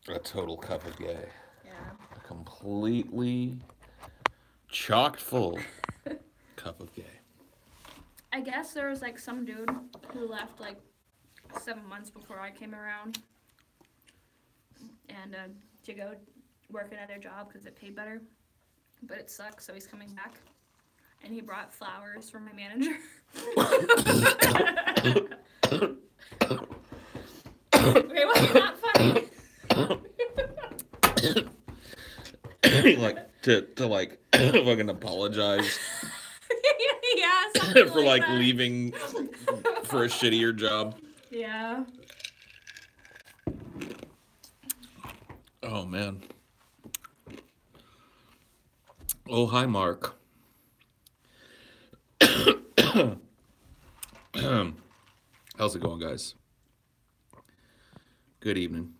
A total cup of gay. Yeah. A completely chocked full cup of gay. I guess there was like some dude who left like 7 months before I came around, and to go work another job because it paid better, but it sucks. So he's coming back, and he brought flowers for my manager. Okay, what's not funny? Like to like fucking apologize Yeah, something for like that. leaving for a shittier job. Yeah. Oh man. Oh hi Mark. How's it going, guys? Good evening.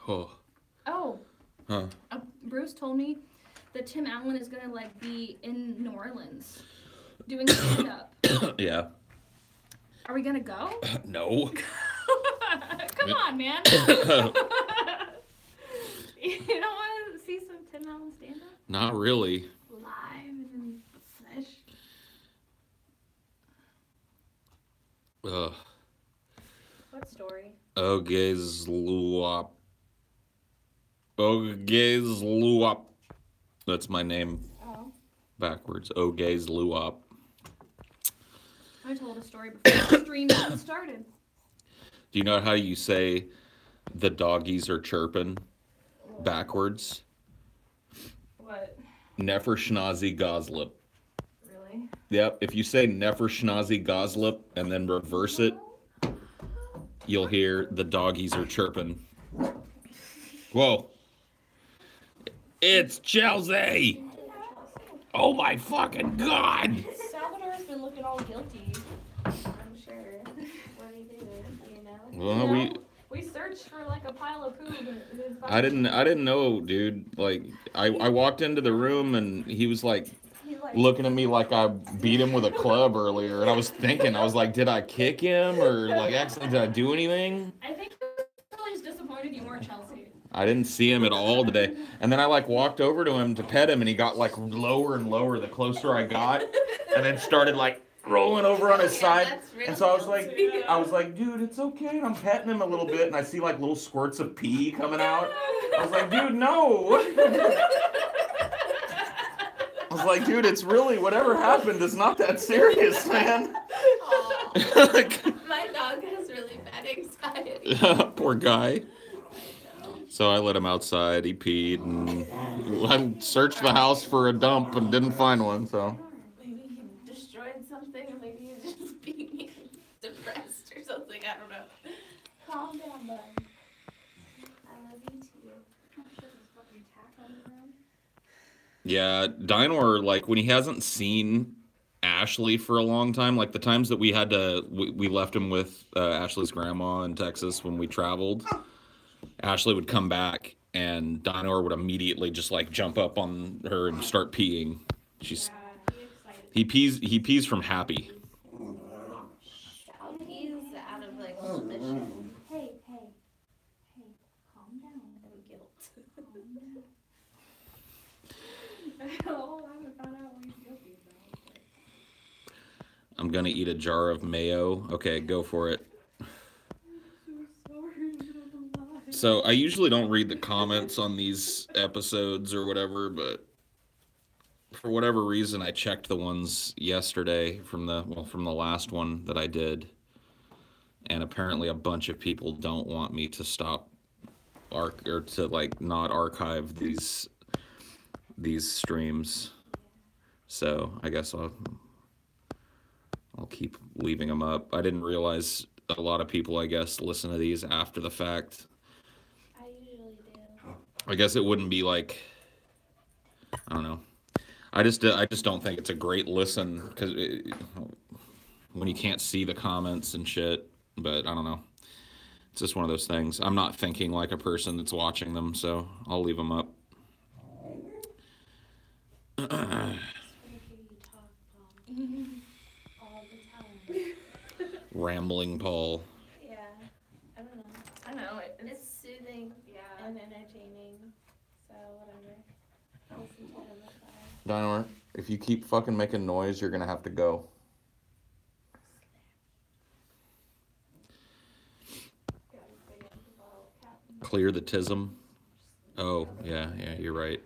Oh. Oh. Huh. Bruce told me that Tim Allen is gonna like be in New Orleans doing stand up. Yeah. Are we gonna go? No. Come on, man. You don't want to see some Tim Allen stand up? Not really. Live in the flesh. Ugh. What story? Okay, Zluop. Okay, Zluop. That's my name. Oh. Backwards. Okay, Zluop. I told a story before the stream even started. Do you know how you say the doggies are chirping backwards? What? Neferschnazi Goslip. Really? Yep, if you say Neferschnazi Goslip and then reverse it, you'll hear the doggies are chirping. Whoa. It's Chelsea! Oh my fucking god! Salvador's been looking all guilty. I'm sure. What do you do? You know? Well, we searched for like a pile of poop. I didn't know, dude. Like I walked into the room and he was like looking at me like I beat him with a club earlier, and I was like, did I kick him or like accidentally did I do anything? I think he was disappointed you weren't Chelsea. I didn't see him at all today. And then I like walked over to him to pet him and he got like lower and lower the closer I got, and then started like rolling over on his side. And so I was like, dude, it's okay. And I'm petting him a little bit and I see like little squirts of pee coming out. I was like, dude, no. I was like, dude, it's really whatever happened is not that serious, man. My dog has really bad anxiety. Poor guy. So I let him outside. He peed, and I searched the house for a dump and didn't find one. So Maybe he destroyed something, or maybe he's just being depressed or something. I don't know. Calm down, bud. I love you too. yeah, Dinor, like when he hasn't seen Ashley for a long time, like the times that we left him with Ashley's grandma in Texas when we traveled. Ashley would come back and Dinor would immediately just like jump up on her and start peeing. He pees from happy. He's out of like submission. Hey, calm down. And guilt. Oh, I haven't found out what he's guilty about. I'm gonna eat a jar of mayo. Okay, go for it. So I usually don't read the comments on these episodes or whatever, but for whatever reason, I checked the ones yesterday from the last one that I did, and apparently a bunch of people don't want me to stop or to like not archive these streams. So I guess I'll keep leaving them up. I didn't realize a lot of people, I guess, listen to these after the fact. I usually do. I guess it wouldn't be like, I don't know. I just don't think it's a great listen because when you can't see the comments and shit. But I don't know. It's just one of those things. I'm not thinking like a person that's watching them, so I'll leave them up. All the time. Rambling Paul. Yeah, I don't know. unentertaining. So whatever. Listen to them with that. Dynamite, if you keep fucking making noise, you're gonna have to go. Clear the tism. Oh, yeah, you're right.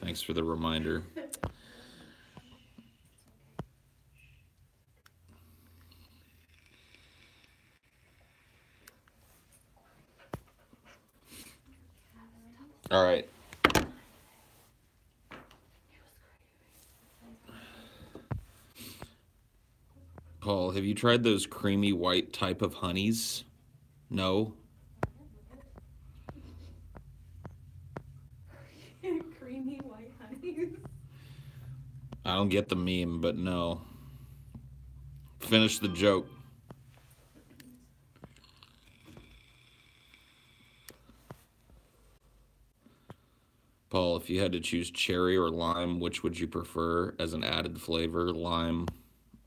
Thanks for the reminder. All right. Paul, have you tried those creamy white type of honeys? No? Creamy white honey. I don't get the meme, but no. Finish the joke. Paul, if you had to choose cherry or lime, which would you prefer as an added flavor? Lime.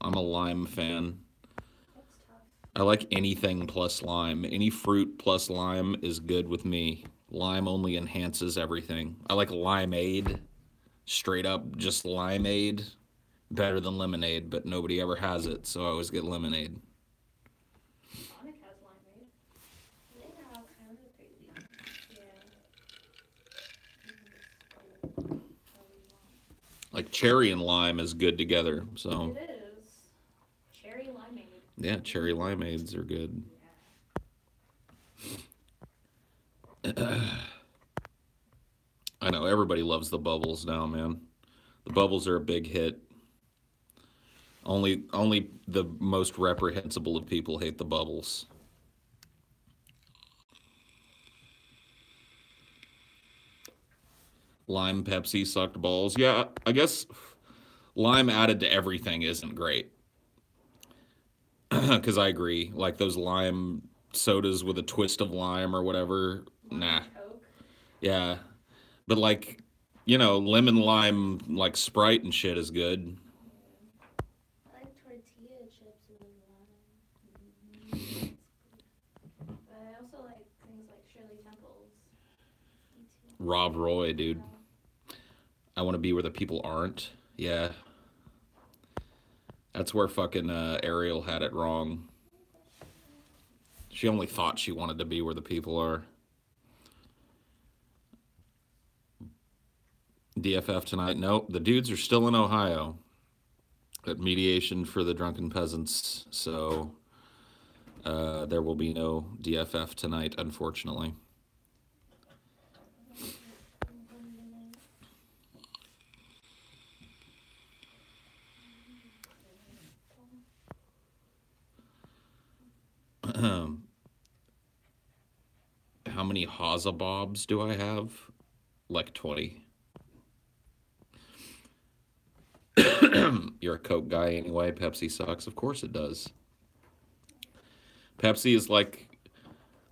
I'm a lime fan. I like anything plus lime. Any fruit plus lime is good with me. Lime only enhances everything. I like limeade. Straight up, just limeade. Better than lemonade, but nobody ever has it, so I always get lemonade. Sonic has limeade. They have kind of crazy. Yeah. Like cherry and lime is good together, so. It is. Cherry limeade. Yeah, cherry limeades are good. I know, everybody loves the bubbles now, man. The bubbles are a big hit. Only the most reprehensible of people hate the bubbles. Lime Pepsi sucked balls. Yeah, I guess lime added to everything isn't great. Because I agree. Like those lime sodas with a twist of lime or whatever. Nah. Coke. Yeah. But like, lemon lime, like Sprite and shit is good. I like tortilla chips with lime. But I also like things like Shirley Temples. Me too. Rob Roy, dude. I want to be where the people aren't. Yeah. That's where fucking Ariel had it wrong. She only thought she wanted to be where the people are. DFF tonight? Nope. The dudes are still in Ohio at mediation for the Drunken Peasants. So there will be no DFF tonight, unfortunately. How many Haza Bobs do I have? Like 20. You're a Coke guy anyway. Pepsi sucks. Of course it does. Pepsi is like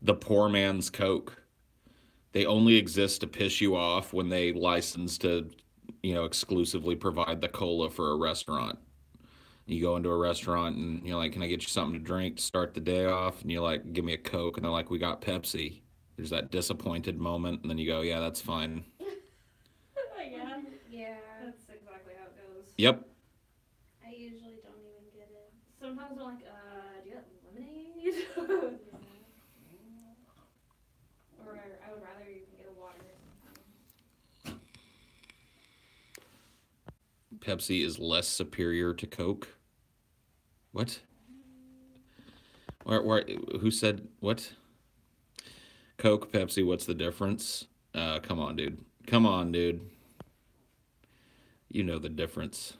the poor man's Coke. They only exist to piss you off when they license to, exclusively provide the cola for a restaurant. You go into a restaurant and you're like, can I get you something to drink to start the day off? And you're like, give me a Coke. And they're like, we got Pepsi. There's that disappointed moment. And then you go, yeah, that's fine. Yeah. Yeah. That's exactly how it goes. Yep. I usually don't even get it. Sometimes I'm like, do you have lemonade? Or I would rather you can get a water or something. Pepsi is less superior to Coke. What? Who said what? Coke, Pepsi, what's the difference? Come on, dude. Come on, dude. You know the difference.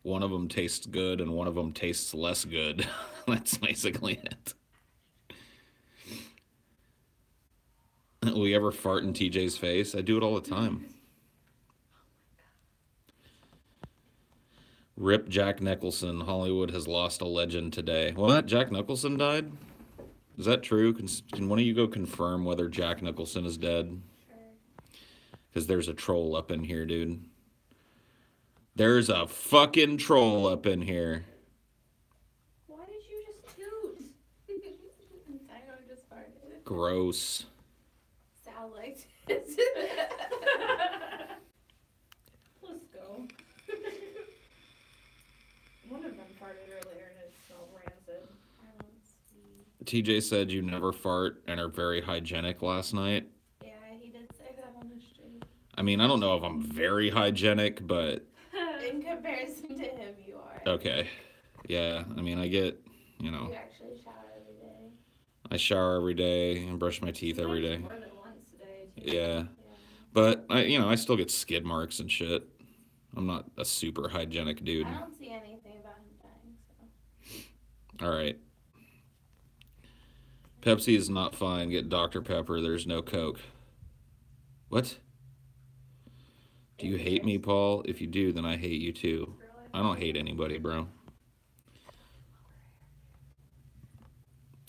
One of them tastes good and one of them tastes less good. That's basically it. Will you ever fart in TJ's face? I do it all the time. Rip Jack Nicholson. Hollywood has lost a legend today. What? Jack Nicholson died? Is that true? Can one of you go confirm whether Jack Nicholson is dead? Sure. Because there's a troll up in here, dude. There's a fucking troll up in here. Why did you just toot? I just farted. Gross. Sally Al liked it. Let's go. One of them farted earlier and it smelled rancid. I don't see. TJ said you never fart and are very hygienic last night. Yeah, he did say that on the stream. I mean, I don't know if I'm very hygienic, but In comparison to him, you are. okay. Yeah, I mean, I get, you know, You actually shower every day. I shower every day and brush my teeth every day. More than once today. Too. Yeah. Yeah. But I still get skid marks and shit. I'm not a super hygienic dude. I don't see anything about him dying, so. All right. Pepsi is not fine. Get Dr. Pepper. There's no Coke. What? Do you hate me, Paul? If you do, then I hate you too. I don't hate anybody, bro.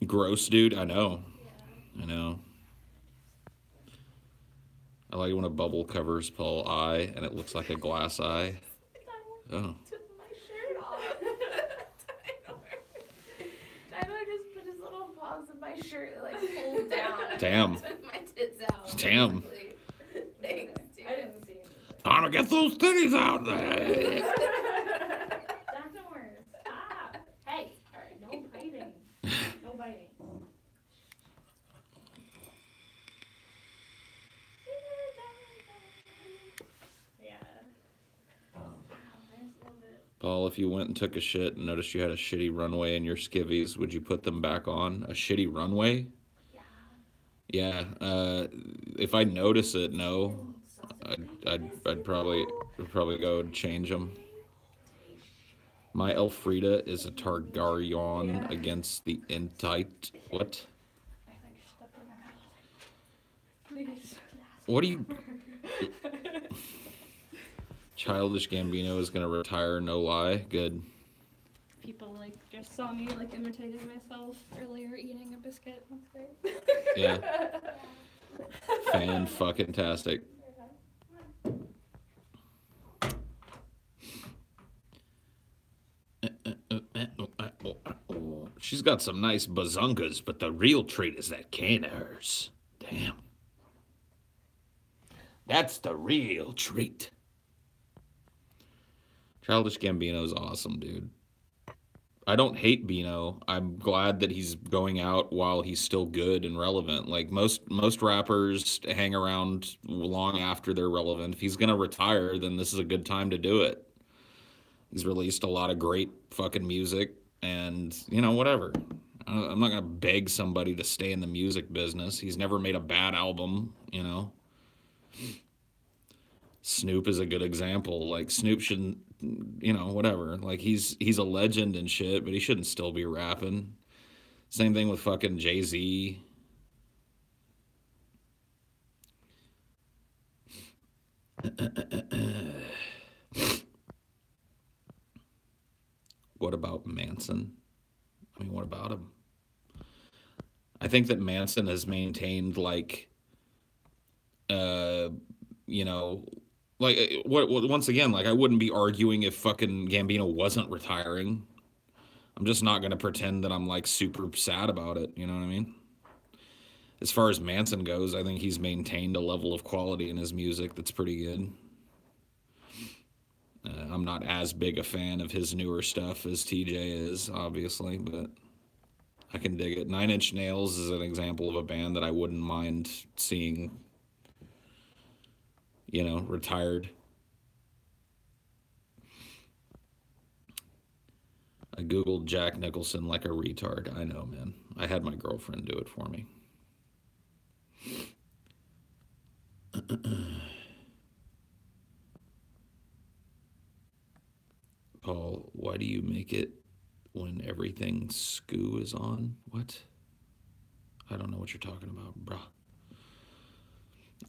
Gross, dude. I know. Yeah. I know. I like it when a bubble covers Paul's eye and it looks like a glass eye. Oh. Took my shirt off. Tyler just put his little paws in my shirt, like pulled down. Damn. And took my tits out. Damn. basically. Thanks, dude. I didn't see anything. Time to get those titties out there. Dr. Morris, stop. Hey, alright, no biting. No biting. Yeah. Wow, nice little bit. Paul, if you went and took a shit and noticed you had a shitty runway in your skivvies, would you put them back on? A shitty runway? Yeah. Yeah. If I notice it, no. I'd probably go and change them. My Elfrida is a Targaryen against the Entite. What? I think stuff in my mouth. Please. What do you? Childish Gambino is gonna retire. No lie. Good. People like just saw me like imitating myself earlier eating a biscuit. That's great. Yeah. Fan fucking tastic. She's got some nice bazungas, but the real treat is that can of hers. Damn. That's the real treat. Childish Gambino's awesome, dude. I don't hate Bino. I'm glad that he's going out while he's still good and relevant. Like most rappers hang around long after they're relevant. If he's gonna retire, then this is a good time to do it. He's released a lot of great fucking music, and whatever. I'm not gonna beg somebody to stay in the music business. He's never made a bad album, Snoop is a good example. Like Snoop shouldn't, whatever. Like he's a legend and shit, but he shouldn't still be rapping. Same thing with fucking Jay-Z. What about Manson? I mean, what about him? I think that Manson has maintained once again, I wouldn't be arguing if fucking Gambino wasn't retiring. I'm just not going to pretend that I'm super sad about it. You know what I mean? As far as Manson goes, I think he's maintained a level of quality in his music that's pretty good. I'm not as big a fan of his newer stuff as TJ is, obviously, but I can dig it. Nine Inch Nails is an example of a band that I wouldn't mind seeing, retired. I Googled Jack Nicholson like a retard. I know, man. I had my girlfriend do it for me. Paul, why do you make it when everything SKU is on? What? I don't know what you're talking about, bruh.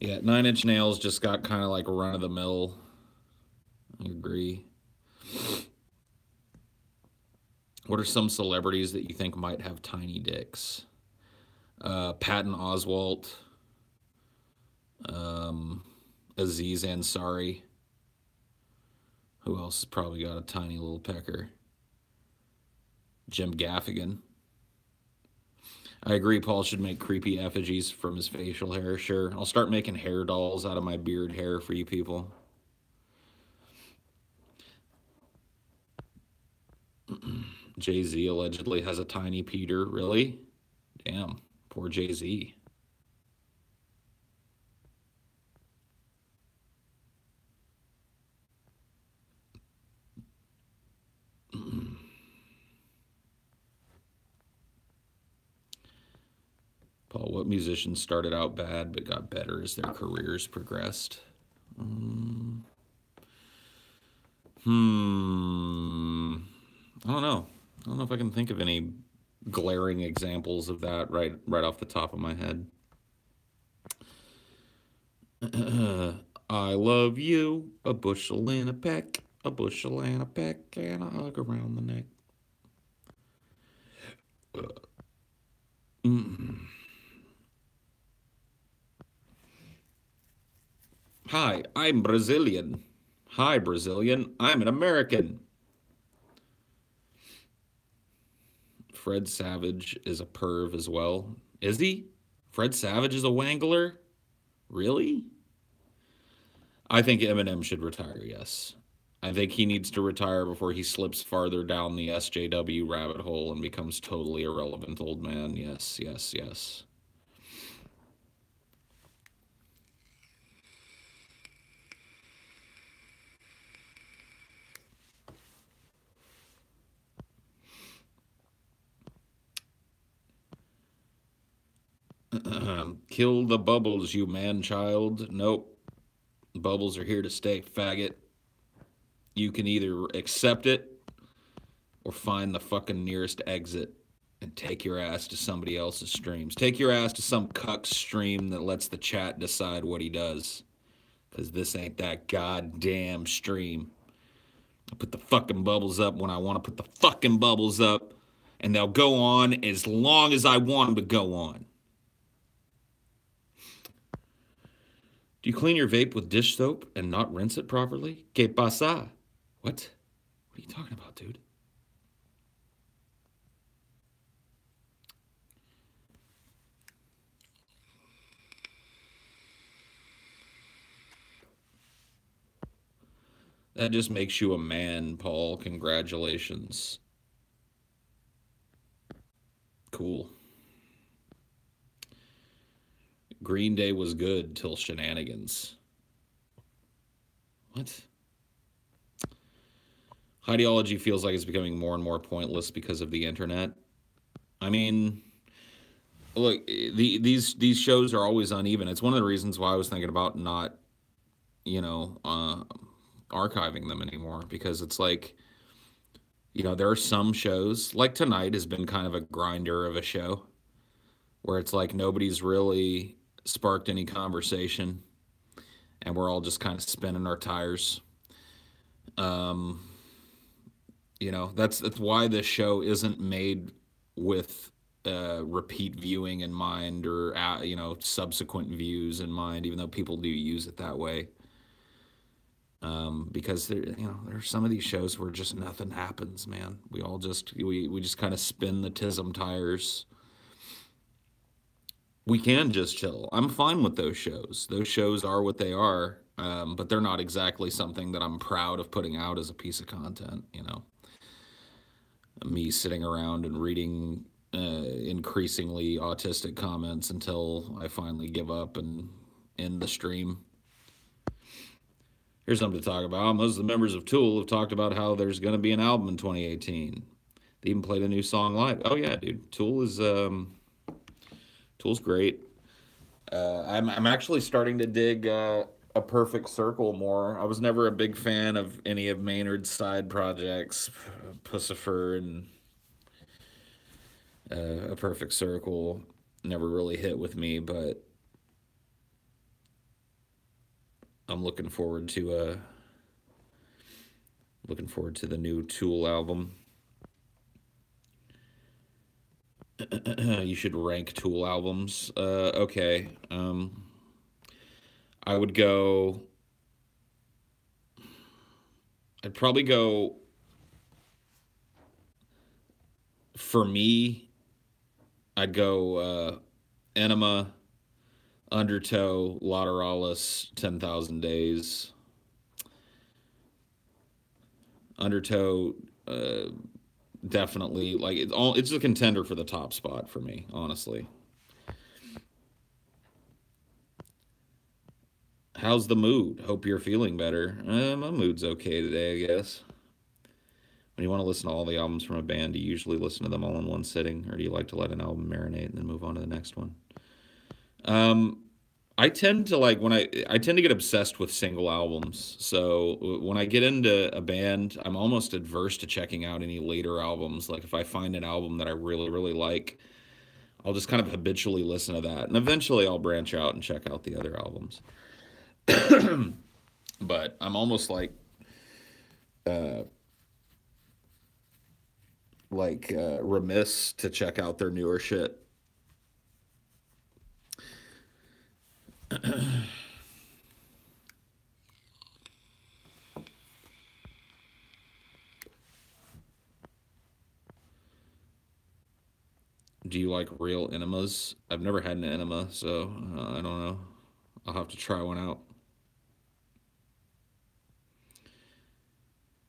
Yeah, Nine Inch Nails just got kind of like run of the mill. I agree. What are some celebrities that you think might have tiny dicks? Patton Oswalt, Aziz Ansari. Who else has probably got a tiny little pecker? Jim Gaffigan. I agree Paul should make creepy effigies from his facial hair. Sure. I'll start making hair dolls out of my beard hair for you people. Jay-Z allegedly has a tiny Peter. Really? Damn. Poor Jay-Z. Paul, what musicians started out bad but got better as their careers progressed? I don't know. I don't know if I can think of any glaring examples of that right off the top of my head. I love you, a bushel and a peck, a bushel and a peck, and a hug around the neck. Hi, I'm Brazilian. Hi, Brazilian. I'm an American. Fred Savage is a perv as well. Is he? Fred Savage is a wangler? Really? I think Eminem should retire, yes. I think he needs to retire before he slips farther down the SJW rabbit hole and becomes totally irrelevant old man. Yes, yes, yes. Kill the bubbles, you man-child. Nope. Bubbles are here to stay, faggot. You can either accept it or find the fucking nearest exit and take your ass to somebody else's streams. Take your ass to some cuck stream that lets the chat decide what he does. Because this ain't that goddamn stream. I put the fucking bubbles up when I want to put the fucking bubbles up, and they'll go on as long as I want them to go on. Do you clean your vape with dish soap and not rinse it properly? ¿Qué pasa? What? What are you talking about, dude? That just makes you a man, Paul. Congratulations. Cool. Green Day was good till shenanigans. What? Highdeology feels like it's becoming more and more pointless because of the internet. I mean, look, these shows are always uneven. It's one of the reasons why I was thinking about not, archiving them anymore, because it's like, there are some shows, like tonight has been kind of a grinder of a show, where it's like nobody's really sparked any conversation, and we're all just kind of spinning our tires. That's why this show isn't made with repeat viewing in mind, or subsequent views in mind, even though people do use it that way. Because there's some of these shows where just nothing happens, man. We all just kind of spin the tism tires. We can just chill. I'm fine with those shows. Those shows are what they are, but they're not exactly something that I'm proud of putting out as a piece of content. Me sitting around and reading increasingly autistic comments until I finally give up and end the stream. Here's something to talk about. Most of the members of Tool have talked about how there's going to be an album in 2018. They even played a new song live. Oh yeah, dude. Tool's great. I'm actually starting to dig A Perfect Circle more. I was never a big fan of any of Maynard's side projects, Pussifer and A Perfect Circle never really hit with me, but I'm looking forward to the new Tool album. You should rank Tool albums. Okay. I'd probably go, for me, I'd go Enema, Undertow, Lateralis, 10,000 Days. Undertow, definitely, like, it's a contender for the top spot for me, honestly. How's the mood? Hope you're feeling better. My mood's okay today, I guess. When you want to listen to all the albums from a band, do you usually listen to them all in one sitting, or do you like to let an album marinate and then move on to the next one? I tend to like when I tend to get obsessed with single albums. So when I get into a band, I'm almost adverse to checking out any later albums. Like if I find an album that I really, really like, I'll just kind of habitually listen to that. And eventually I'll branch out and check out the other albums. But I'm almost uh remiss to check out their newer shit. Do you like real enemas? I've never had an enema, so I don't know. I'll have to try one out.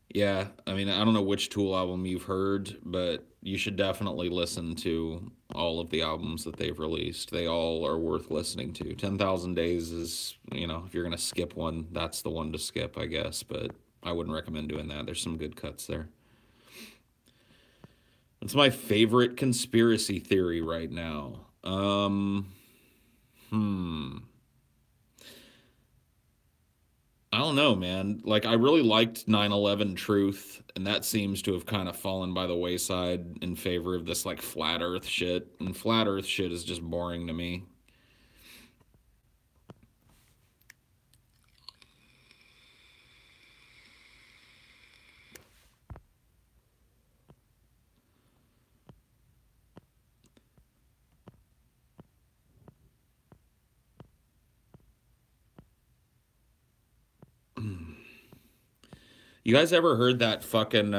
Yeah, I mean, I don't know which Tool album you've heard, but you should definitely listen to all of the albums that they've released. They all are worth listening to. 10,000 Days is, if you're going to skip one, that's the one to skip, I guess, but I wouldn't recommend doing that. There's some good cuts there. It's my favorite conspiracy theory right now. I don't know, man. Like, I really liked 9/11 Truth, and that seems to have kind of fallen by the wayside in favor of this, like, flat Earth shit. And flat Earth shit is just boring to me. You guys ever heard that fucking,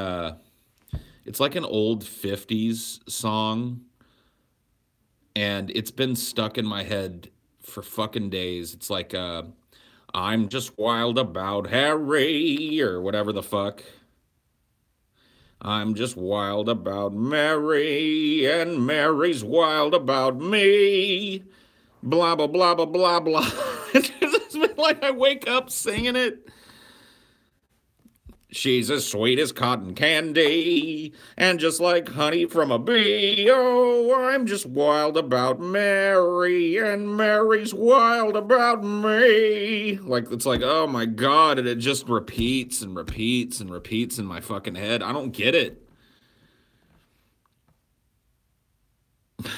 it's like an old 50s song, and it's been stuck in my head for fucking days. It's like, I'm just wild about Harry, or whatever the fuck. I'm just wild about Mary, and Mary's wild about me. Blah, blah, blah, blah, blah, blah. It's been like I wake up singing it. She's as sweet as cotton candy, and just like honey from a bee. Oh, I'm just wild about Mary, and Mary's wild about me. Like, it's like, oh my God, and it just repeats and repeats and repeats in my fucking head. I don't get it. I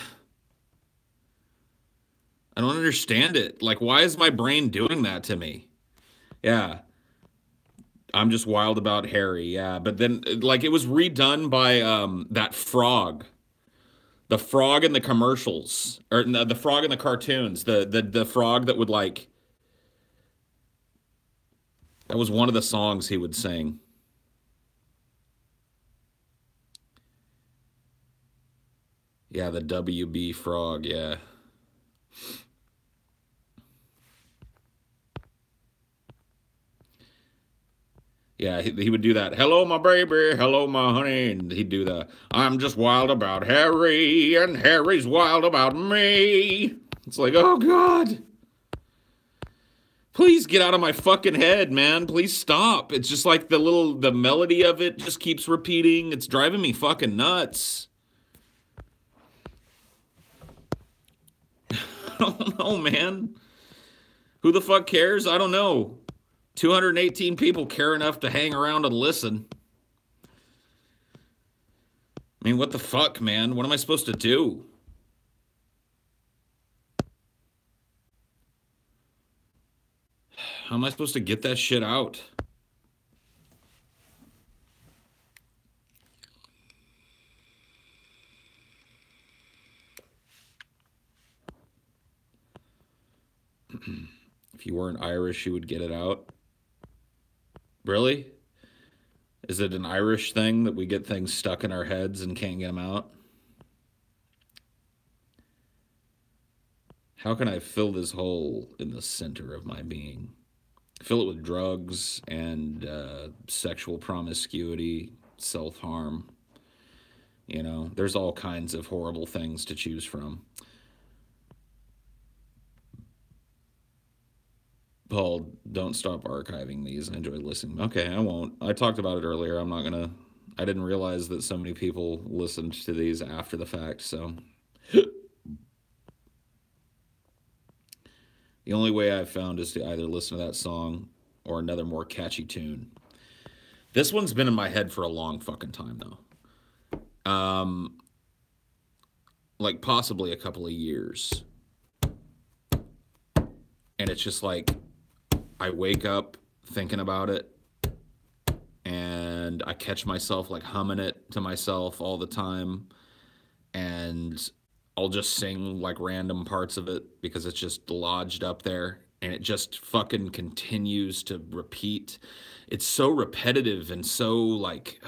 don't understand it. Like, why is my brain doing that to me? Yeah. I'm just wild about Harry, yeah. But then, like, it was redone by that frog. The frog in the commercials. Or no, the frog in the cartoons. The frog that would, like... That was one of the songs he would sing. Yeah, the WB frog, yeah. Yeah, he would do that. Hello, my baby. Hello, my honey. And he'd do the, I'm just wild about Harry, and Harry's wild about me. It's like, oh, God. Please get out of my fucking head, man. Please stop. It's just like the melody of it just keeps repeating. It's driving me fucking nuts. I don't know, man. Who the fuck cares? I don't know. 218 people care enough to hang around and listen. I mean, what the fuck, man? What am I supposed to do? How am I supposed to get that shit out? If you weren't Irish, you would get it out. Really? Is it an Irish thing that we get things stuck in our heads and can't get them out? How can I fill this hole in the center of my being? Fill it with drugs and sexual promiscuity, self-harm. You know, there's all kinds of horrible things to choose from. Paul, don't stop archiving these. I enjoy listening. Okay, I won't. I talked about it earlier. I'm not going to. I didn't realize that so many people listened to these after the fact, so. The only way I've found is to either listen to that song or another more catchy tune. This one's been in my head for a long fucking time, though. Like possibly a couple of years. And it's just like, I wake up thinking about it, and I catch myself like humming it to myself all the time, and I'll just sing like random parts of it because it's just lodged up there, and it just fucking continues to repeat. It's so repetitive and so like...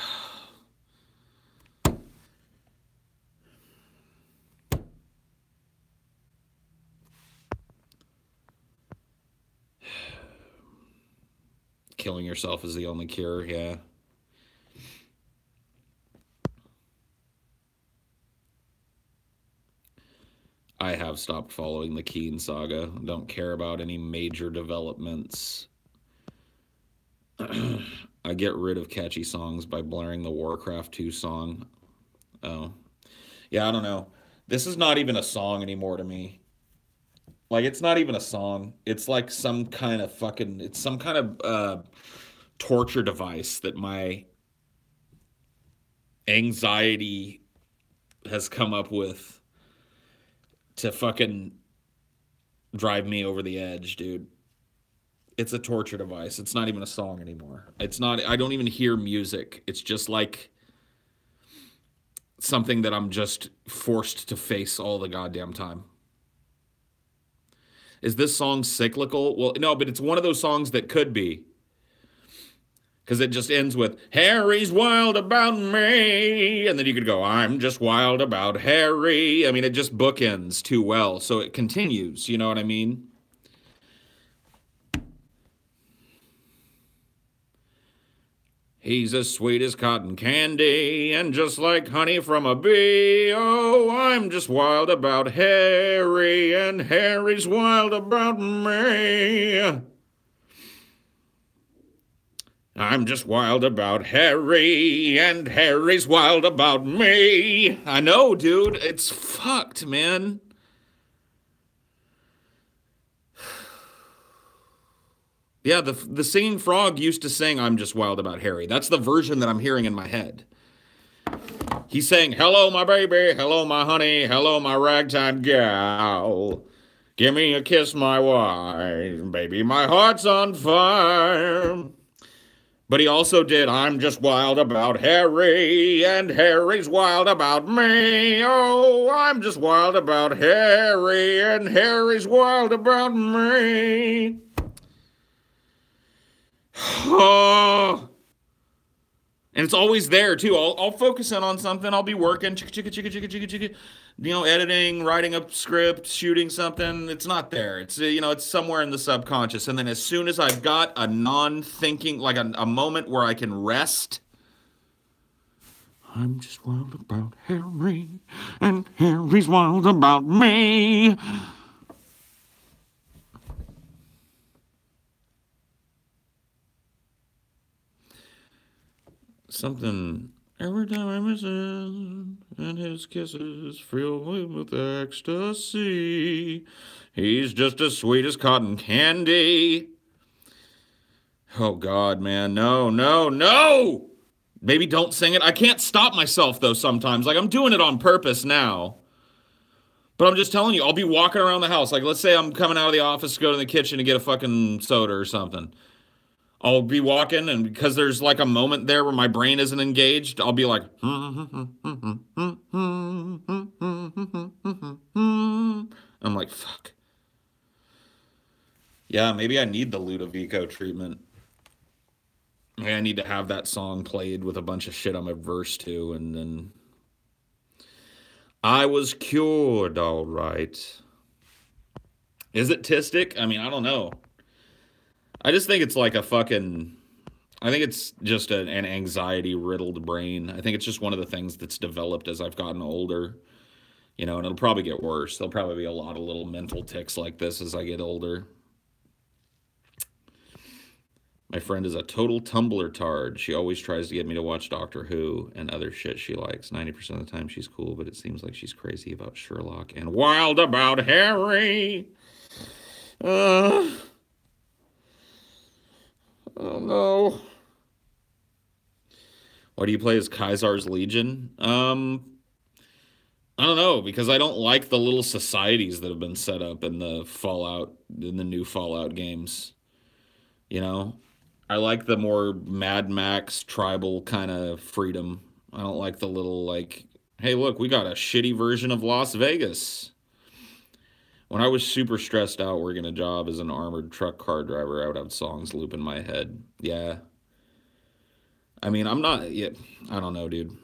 Killing yourself is the only cure, yeah. I have stopped following the Keen saga. Don't care about any major developments. I get rid of catchy songs by blaring the Warcraft 2 song. Oh. Yeah, I don't know. This is not even a song anymore to me. Like, it's not even a song. It's like some kind of fucking... It's some kind of torture device that my anxiety has come up with to fucking drive me over the edge, dude. It's a torture device. It's not even a song anymore. It's not... I don't even hear music. It's just like something that I'm just forced to face all the goddamn time. Is this song cyclical? Well, no, but it's one of those songs that could be. Because it just ends with, Harry's wild about me. And then you could go, I'm just wild about Harry. I mean, it just bookends too well. So it continues, you know what I mean? He's as sweet as cotton candy and just like honey from a bee. Oh, I'm just wild about Harry and Harry's wild about me. I'm just wild about Harry and Harry's wild about me. I know, dude. It's fucked, man. Yeah, the singing frog used to sing, I'm just wild about Harry. That's the version that I'm hearing in my head. He's saying, hello, my baby. Hello, my honey. Hello, my ragtime gal. Give me a kiss, my wife. Baby, my heart's on fire. But he also did, I'm just wild about Harry, and Harry's wild about me. Oh, I'm just wild about Harry, and Harry's wild about me. Oh. And it's always there too. I'll focus in on something. I'll be working, you know, editing, writing a script, shooting something. It's not there. It's it's somewhere in the subconscious. And then as soon as I've got a non-thinking, like a moment where I can rest, I'm just wild about Harry, and Harry's wild about me. Something, every time I miss him, and his kisses fill me with ecstasy. He's just as sweet as cotton candy. Oh, God, man. No, no, no! Maybe don't sing it. I can't stop myself, though, sometimes. Like, I'm doing it on purpose now. But I'm just telling you, I'll be walking around the house. Like, let's say I'm coming out of the office to go to the kitchen to get a fucking soda or something. I'll be walking, and because there's like a moment there where my brain isn't engaged, I'll be like, I'm like, fuck. Yeah, maybe I need the Ludovico treatment. Maybe I need to have that song played with a bunch of shit I'm averse to, and then I was cured, all right. Is it tistic? I mean, I don't know. I just think it's like a fucking... I think it's just an anxiety-riddled brain. I think it's just one of the things that's developed as I've gotten older. You know, and it'll probably get worse. There'll probably be a lot of little mental tics like this as I get older. My friend is a total Tumblr tard. She always tries to get me to watch Doctor Who and other shit she likes. 90% of the time she's cool, but it seems like she's crazy about Sherlock and wild about Harry. Oh no. Why do you play as Kaisar's Legion? I don't know, because I don't like the little societies that have been set up in the new Fallout games. You know? I like the more Mad Max tribal kind of freedom. I don't like the little, like, hey, look, we got a shitty version of Las Vegas. When I was super stressed out working a job as an armored truck car driver, I would have songs loop in my head. Yeah. I mean, I'm not, yeah, I don't know, dude.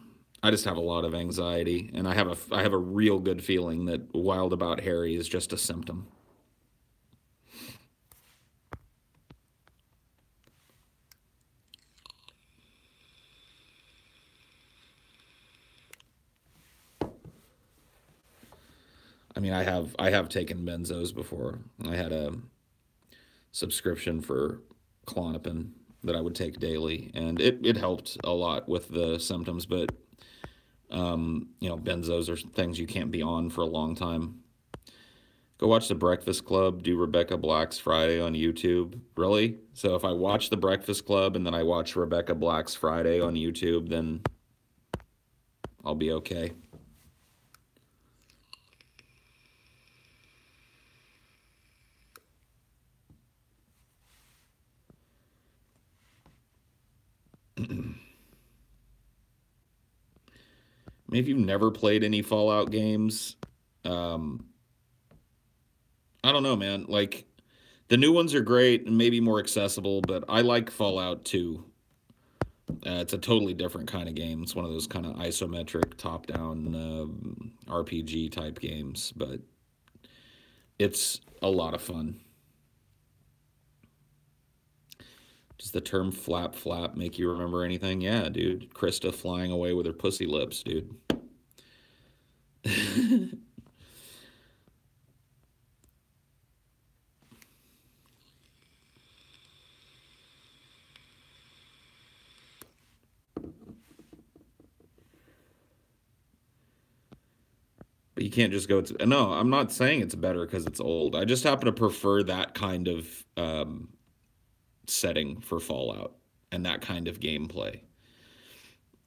I just have a lot of anxiety, and I have a real good feeling that Wild About Harry is just a symptom. I mean, I have taken benzos before. I had a subscription for Klonopin that I would take daily, and it helped a lot with the symptoms, but you know, benzos are things you can't be on for a long time. Go watch The Breakfast Club, do Rebecca Black's Friday on YouTube. Really? So if I watch The Breakfast Club and then I watch Rebecca Black's Friday on YouTube, then I'll be okay. Maybe you've never played any Fallout games. I don't know, man. Like, the new ones are great and maybe more accessible, but I like Fallout 2. It's a totally different kind of game. It's one of those kind of isometric, top-down RPG type games, but it's a lot of fun. Does the term flap flap make you remember anything? Yeah, dude. Krista flying away with her pussy lips, dude. But you can't just go to... No, I'm not saying it's better because it's old. I just happen to prefer that kind of setting for Fallout and that kind of gameplay.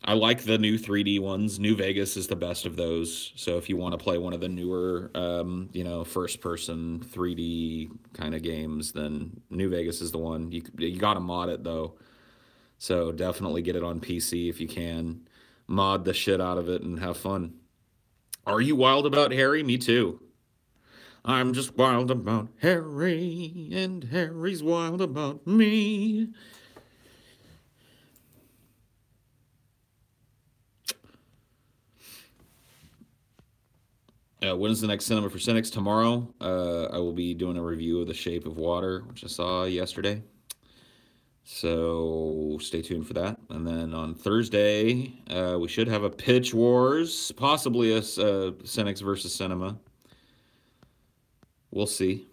I like the new 3D ones. New Vegas is the best of those. So if you want to play one of the newer, you know, first-person 3D kind of games, then New Vegas is the one. You got to mod it, though. So definitely get it on PC if you can. Mod the shit out of it and have fun. Are you wild about Harry? Me too. I'm just wild about Harry, and Harry's wild about me. When is the next Cinema for Cynics? Tomorrow, I will be doing a review of The Shape of Water, which I saw yesterday. So stay tuned for that. And then on Thursday, we should have a Pitch Wars, possibly a Cynics versus Cinema. We'll see.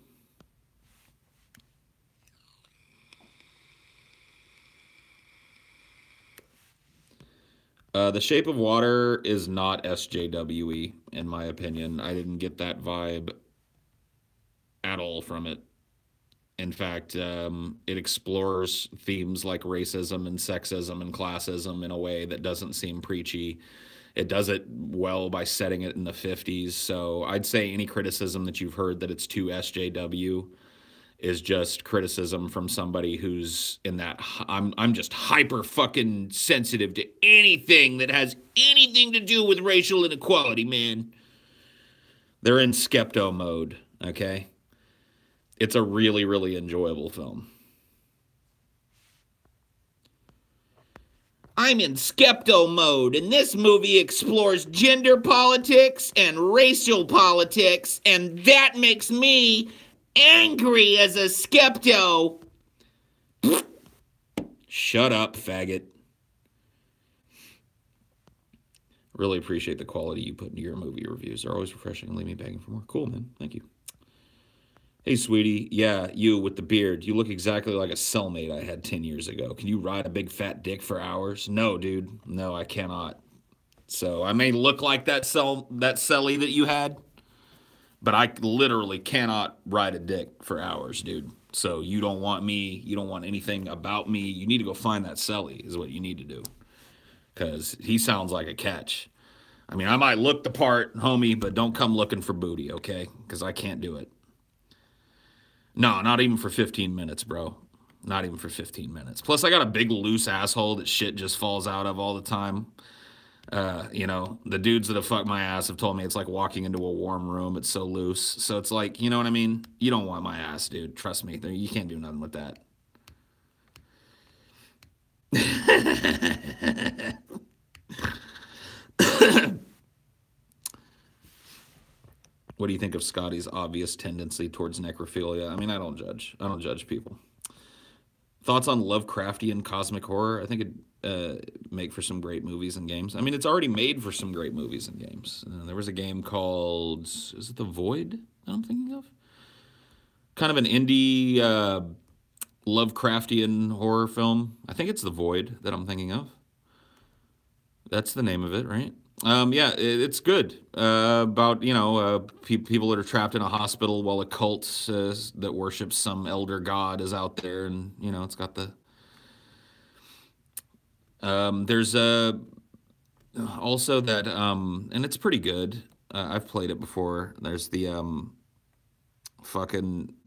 The Shape of Water is not SJWE, in my opinion. I didn't get that vibe at all from it. In fact, it explores themes like racism and sexism and classism in a way that doesn't seem preachy. It does it well by setting it in the 50s. So I'd say any criticism that you've heard that it's too SJW is just criticism from somebody who's in that I'm just hyper fucking sensitive to anything that has anything to do with racial inequality, man. They're in skepto mode, okay? It's a really, really enjoyable film. I'm in skepto mode, and this movie explores gender politics and racial politics, and that makes me angry as a skepto. Shut up, faggot. Really appreciate the quality you put into your movie reviews. They're always refreshing and leave me begging for more. Cool, man. Thank you. Hey, sweetie. Yeah, you with the beard. You look exactly like a cellmate I had 10 years ago. Can you ride a big fat dick for hours? No, dude. No, I cannot. So I may look like that celly that you had, but I literally cannot ride a dick for hours, dude. So you don't want me. You don't want anything about me. You need to go find that celly is what you need to do. Because he sounds like a catch. I mean, I might look the part, homie, but don't come looking for booty, okay? Because I can't do it. No, not even for 15 minutes, bro. Not even for 15 minutes. Plus, I got a big loose asshole that shit just falls out of all the time. You know, the dudes that have fucked my ass have told me it's like walking into a warm room. It's so loose. So it's like, you know what I mean? You don't want my ass, dude. Trust me. You can't do nothing with that. What do you think of Scotty's obvious tendency towards necrophilia? I mean, I don't judge. I don't judge people. Thoughts on Lovecraftian cosmic horror? I think it'd make for some great movies and games. I mean, it's already made for some great movies and games. There was a game called, is it The Void that I'm thinking of? Kind of an indie Lovecraftian horror film. I think it's The Void that I'm thinking of. That's the name of it, right? Yeah, it's good. About, you know, people that are trapped in a hospital while a cult that worships some elder god is out there, and, you know, it's got the... there's also that, and it's pretty good. I've played it before. There's the,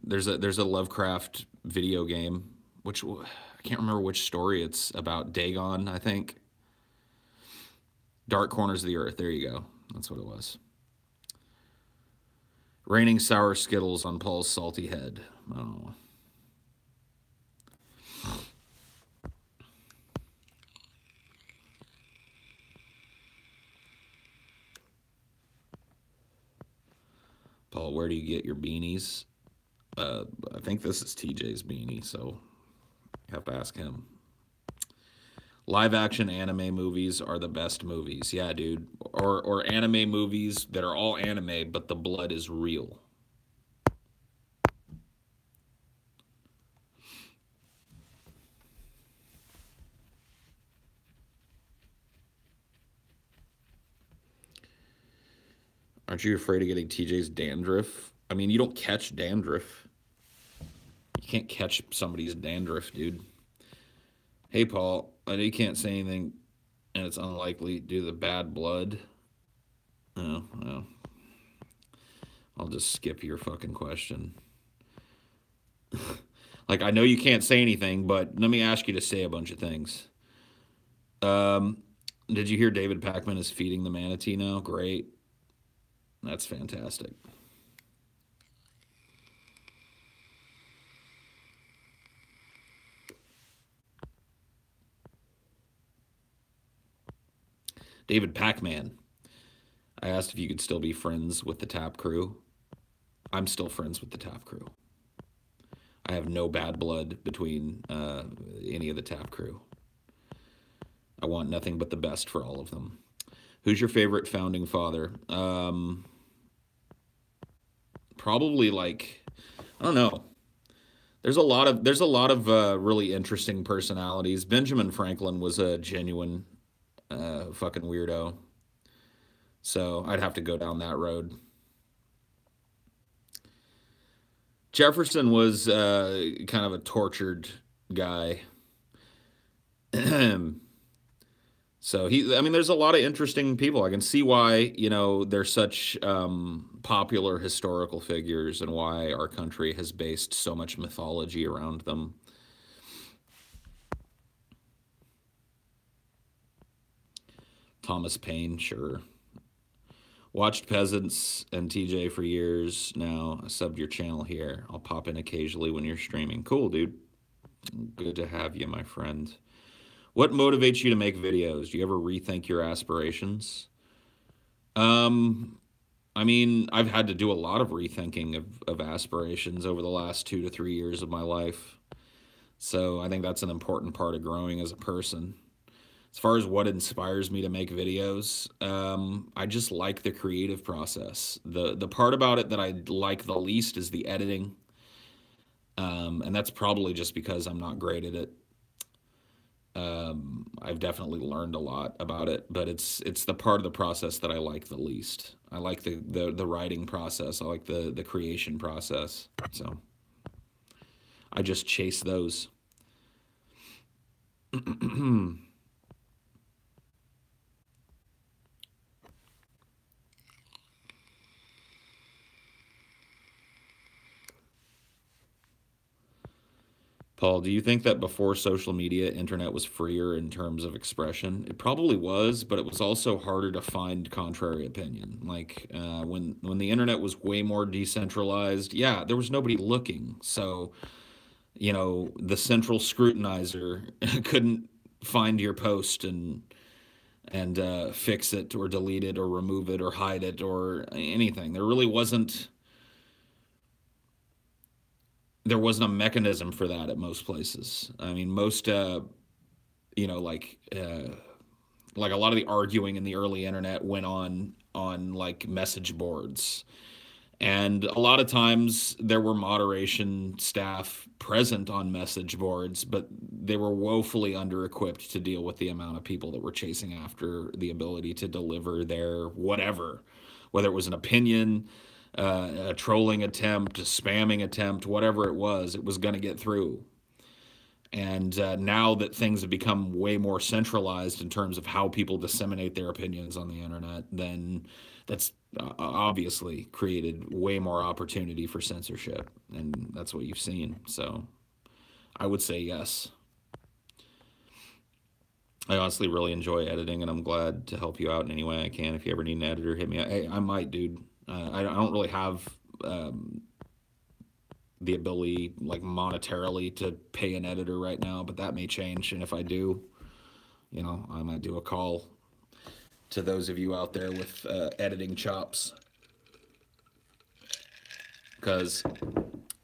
there's a Lovecraft video game, which, I can't remember which story it's about. Dagon, I think. Dark Corners of the Earth. There you go. That's what it was. Raining sour Skittles on Paul's salty head. Oh. Paul, where do you get your beanies? I think this is TJ's beanie, so you have to ask him. Live action anime movies are the best movies. Yeah, dude. Or anime movies that are all anime, but the blood is real. Aren't you afraid of getting TJ's dandruff? I mean, you don't catch dandruff. You can't catch somebody's dandruff, dude. Hey, Paul, I know you can't say anything, and it's unlikely due to the bad blood. Oh, well. I'll just skip your fucking question. Like, I know you can't say anything, but let me ask you to say a bunch of things. Did you hear David Pakman is feeding the manatee now? Great. That's fantastic. David Pakman. I asked if you could still be friends with the Tap Crew. I'm still friends with the Tap Crew. I have no bad blood between any of the Tap Crew. I want nothing but the best for all of them. Who's your favorite founding father? Probably like, I don't know. There's a lot of really interesting personalities. Benjamin Franklin was a genuine fucking weirdo. So I'd have to go down that road. Jefferson was kind of a tortured guy. So I mean, there's a lot of interesting people. I can see why, you know, they're such popular historical figures and why our country has based so much mythology around them. Thomas Paine, sure. Watched Peasants and TJ for years now. I subbed your channel here. I'll pop in occasionally when you're streaming. Cool, dude. Good to have you, my friend. What motivates you to make videos? Do you ever rethink your aspirations? I I mean, I've had to do a lot of rethinking of aspirations over the last 2 to 3 years of my life. So I think that's an important part of growing as a person. As far as what inspires me to make videos, I just like the creative process. The part about it that I like the least is the editing, and that's probably just because I'm not great at it. I've definitely learned a lot about it, but it's the part of the process that I like the least. I like the writing process. I like the creation process. So I just chase those. Paul, do you think that before social media, internet was freer in terms of expression? It probably was, but it was also harder to find contrary opinion. Like when the internet was way more decentralized, yeah, there was nobody looking. So, the central scrutinizer couldn't find your post and fix it or delete it or remove it or hide it or anything. There wasn't a mechanism for that at most places. I mean, most, like a lot of the arguing in the early internet went on like message boards. And a lot of times there were moderation staff present on message boards, but they were woefully under-equipped to deal with the amount of people that were chasing after the ability to deliver their whatever, whether it was an opinion, a trolling attempt, a spamming attempt, whatever it was going to get through. And now that things have become way more centralized in terms of how people disseminate their opinions on the internet, then that's obviously created way more opportunity for censorship. And that's what you've seen. So I would say yes. I honestly really enjoy editing, and I'm glad to help you out in any way I can. If you ever need an editor, hit me up. Hey, I might, dude. I don't really have the ability, like monetarily, to pay an editor right now, but that may change. And if I do, I might do a call to those of you out there with editing chops, because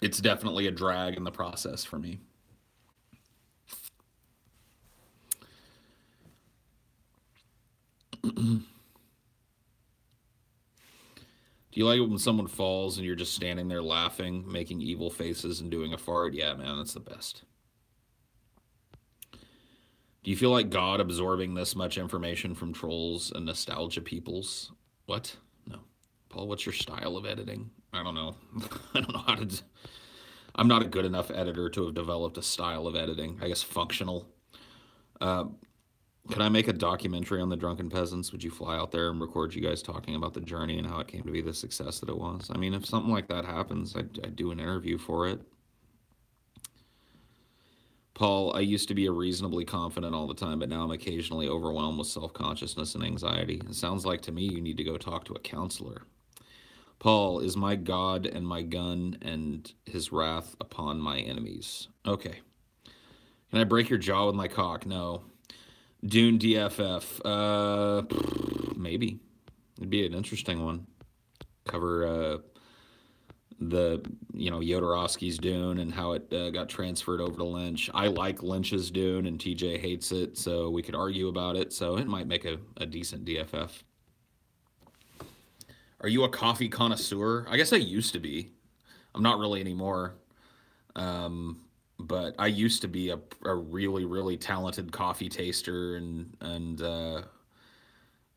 it's definitely a drag in the process for me. Do you like it when someone falls and you're just standing there laughing, making evil faces, and doing a fart? Yeah, man, that's the best. Do you feel like God absorbing this much information from trolls and nostalgia peoples? What? No. Paul, what's your style of editing? I don't know. I don't know how to... I'm not a good enough editor to have developed a style of editing. I guess functional. Can I make a documentary on the Drunken Peasants? Would you fly out there and record you guys talking about the journey and how it came to be the success that it was? I mean, if something like that happens, I'd do an interview for it. Paul, I used to be a reasonably confident all the time, but now I'm occasionally overwhelmed with self-consciousness and anxiety. It sounds like to me you need to go talk to a counselor. Paul, is my God and my gun and his wrath upon my enemies? Okay. Can I break your jaw with my cock? No. Dune DFF, maybe. It'd be an interesting one. Cover the Jodorowsky's Dune and how it got transferred over to Lynch. I like Lynch's Dune and TJ hates it, so we could argue about it. So it might make a decent DFF. Are you a coffee connoisseur? I guess I used to be. I'm not really anymore. But I used to be a really, really talented coffee taster, and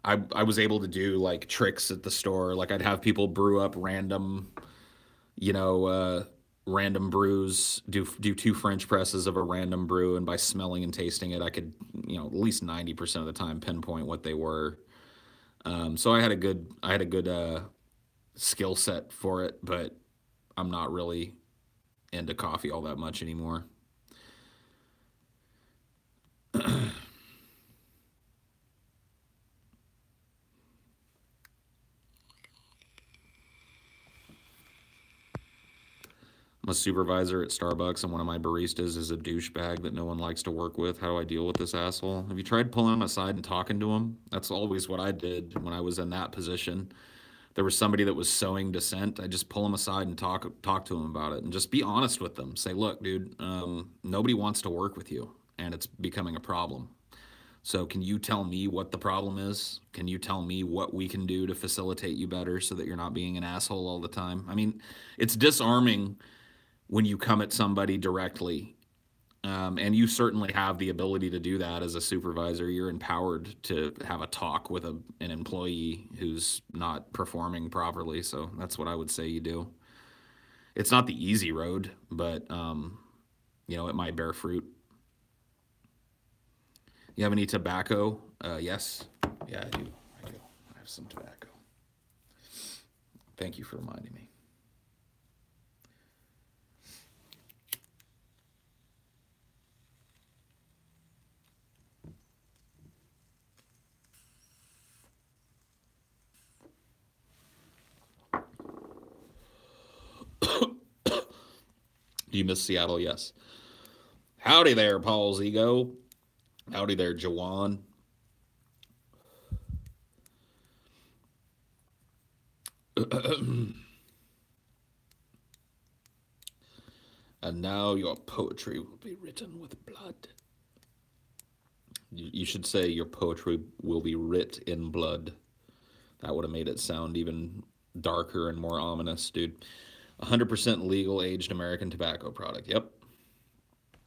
I was able to do like tricks at the store. Like I'd have people brew up random brews, do 2 French presses of a random brew, and by smelling and tasting it, I could, at least 90% of the time pinpoint what they were. So I had a good skill set for it, but I'm not really into coffee all that much anymore. I'm a supervisor at Starbucks, and one of my baristas is a douchebag that no one likes to work with. How do I deal with this asshole? Have you tried pulling him aside and talking to him? That's always what I did when I was in that position. there was somebody that was sowing dissent, I just pull them aside and talk to them about it and just be honest with them. Say, look, dude, nobody wants to work with you and it's becoming a problem. So can you tell me what the problem is? Can you tell me what we can do to facilitate you better so that you're not being an asshole all the time? I mean, it's disarming when you come at somebody directly. And you certainly have the ability to do that as a supervisor. You're empowered to have a talk with an employee who's not performing properly. So that's what I would say you do. It's not the easy road, but, you know, it might bear fruit. You have any tobacco? Yes. Yeah, I do. I have some tobacco. Thank you for reminding me. Do you miss Seattle? Yes. Howdy there, Paul's Ego. Howdy there, Jawan. And now your poetry will be written with blood. You should say your poetry will be writ in blood. That would have made it sound even darker and more ominous, dude. 100% legal aged American tobacco product. Yep.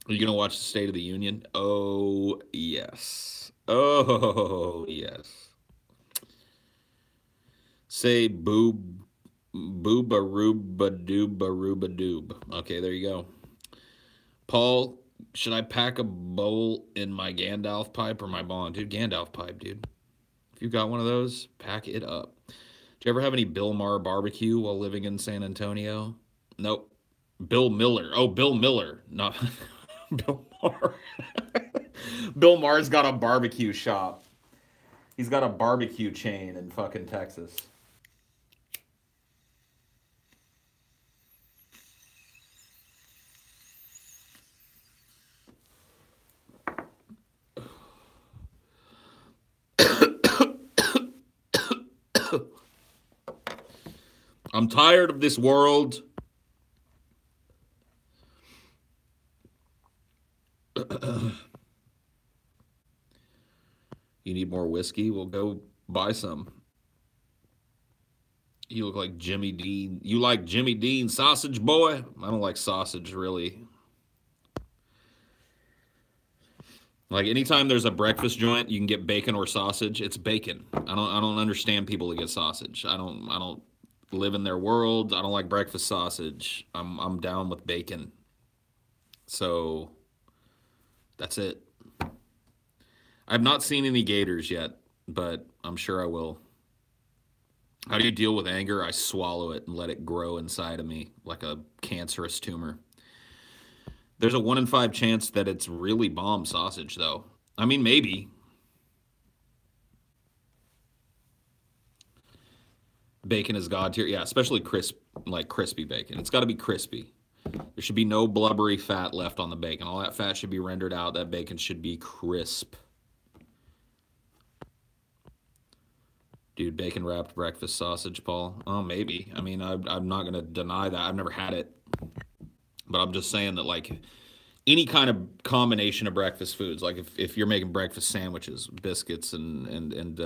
Are you going to watch the State of the Union? Oh, yes. Oh, yes. Say boob, booba rooba dooba rooba doob. Okay, there you go. Paul, should I pack a bowl in my Gandalf pipe or my bond? Dude, Gandalf pipe, dude. If you got one of those, pack it up. Did you ever have any Bill Maher barbecue while living in San Antonio? Nope. Bill Miller. Oh, Bill Miller. Not Bill Maher. Bill Maher's got a barbecue shop. He's got a barbecue chain in fucking Texas. I'm tired of this world. You need more whiskey? Well, go buy some. You look like Jimmy Dean. You like Jimmy Dean sausage, boy? I don't like sausage, really. Like, anytime there's a breakfast joint, you can get bacon or sausage. It's bacon. I don't understand people that get sausage. I don't live in their world. I don't like breakfast sausage. I'm down with bacon. So that's it. I've not seen any gators yet, but I'm sure I will. How do you deal with anger? I swallow it and let it grow inside of me like a cancerous tumor. There's a 1 in 5 chance that it's really bomb sausage, though. I mean, maybe. Bacon is god tier. Yeah, especially crispy bacon. It's got to be crispy. There should be no blubbery fat left on the bacon. All that fat should be rendered out. That bacon should be crisp. Dude, bacon wrapped breakfast sausage, Paul. Oh, maybe. I mean, I'm not going to deny that. I've never had it. But I'm just saying that, like, any kind of combination of breakfast foods, like if you're making breakfast sandwiches, biscuits and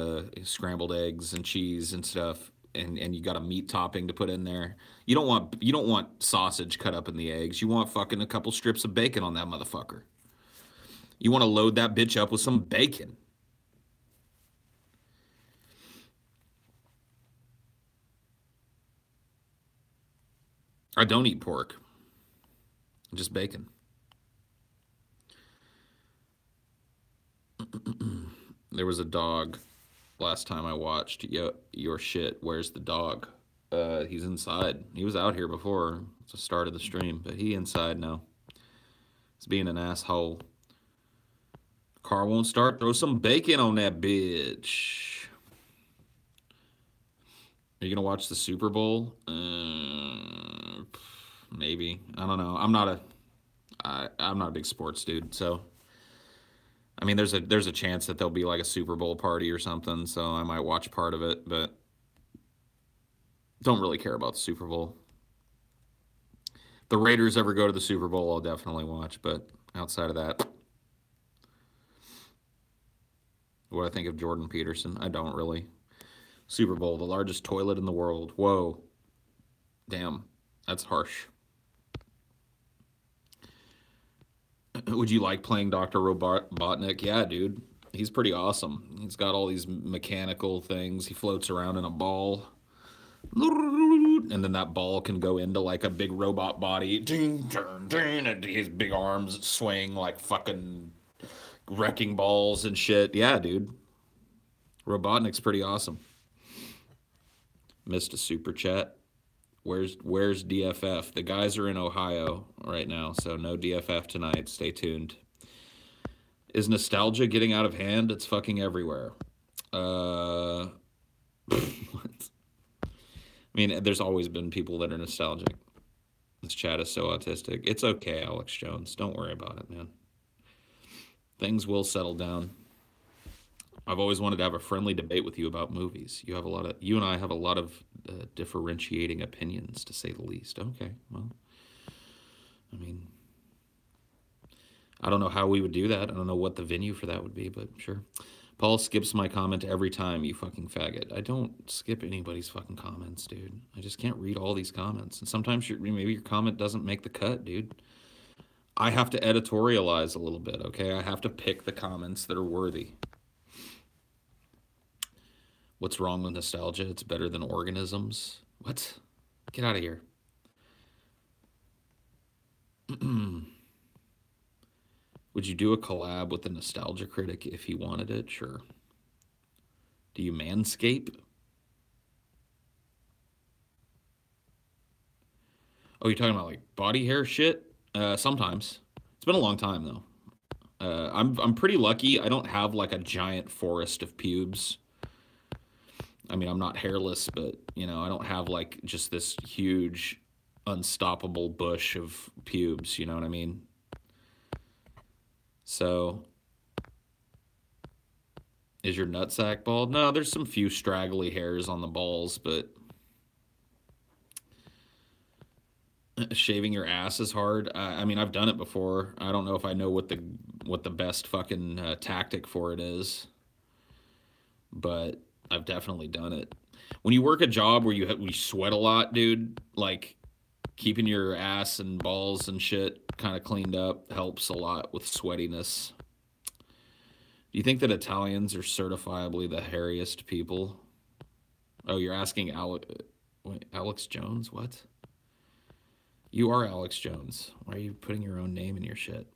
scrambled eggs and cheese and stuff, and you got a meat topping to put in there, you don't want sausage cut up in the eggs. You want fucking a couple strips of bacon on that motherfucker. You want to load that bitch up with some bacon. I don't eat pork. Just bacon. There was a dog last time I watched. Your shit. Where's the dog? He's inside. He was out here before the start of the stream, but he inside now. He's being an asshole. Car won't start. Throw some bacon on that bitch. Are you gonna watch the Super Bowl? Maybe. I don't know. I'm not a big sports dude, so I mean there's a chance that there'll be like a Super Bowl party or something, so I might watch part of it, but Don't really care about the Super Bowl. If the Raiders ever go to the Super Bowl, I'll definitely watch, but outside of that, what I think of Jordan Peterson, I don't really. Super Bowl, the largest toilet in the world. Whoa. Damn, that's harsh. Would you like playing Dr. Robotnik? Yeah, dude. He's pretty awesome. He's got all these mechanical things. He floats around in a ball. And then that ball can go into like a big robot body. And his big arms swing like fucking wrecking balls and shit. Yeah, dude. Robotnik's pretty awesome. Missed a super chat. Where's DFF? The guys are in Ohio right now, so no DFF tonight. Stay tuned. Is nostalgia getting out of hand? It's fucking everywhere. What? I mean, there's always been people that are nostalgic. This chat is so autistic. It's okay, Alex Jones. Don't worry about it, man. Things will settle down. I've always wanted to have a friendly debate with you about movies. You and I have a lot of differentiating opinions, to say the least. Okay, well, I mean, I don't know how we would do that. I don't know what the venue for that would be, but sure. Paul skips my comment every time, you fucking faggot. I don't skip anybody's fucking comments, dude. I just can't read all these comments. And sometimes maybe your comment doesn't make the cut, dude. I have to editorialize a little bit, okay? I have to pick the comments that are worthy. What's wrong with nostalgia? It's better than organisms. What? Get out of here. Would you do a collab with the Nostalgia Critic if he wanted it? Sure. Do you manscape? Oh, you're talking about like body hair shit? Sometimes. It's been a long time though. I'm pretty lucky. I don't have like a giant forest of pubes. I mean, I'm not hairless, but, you know, I don't have, like, just this huge, unstoppable bush of pubes, you know what I mean? So, is your nutsack bald? No, there's some few straggly hairs on the balls, but shaving your ass is hard. I mean, I've done it before. I don't know if I know what the best fucking tactic for it is, but I've definitely done it. When you work a job where you sweat a lot, dude, like keeping your ass and balls and shit kind of cleaned up helps a lot with sweatiness. Do you think that Italians are certifiably the hairiest people? Oh, you're asking Alex Jones? What? You are Alex Jones. Why are you putting your own name in your shit?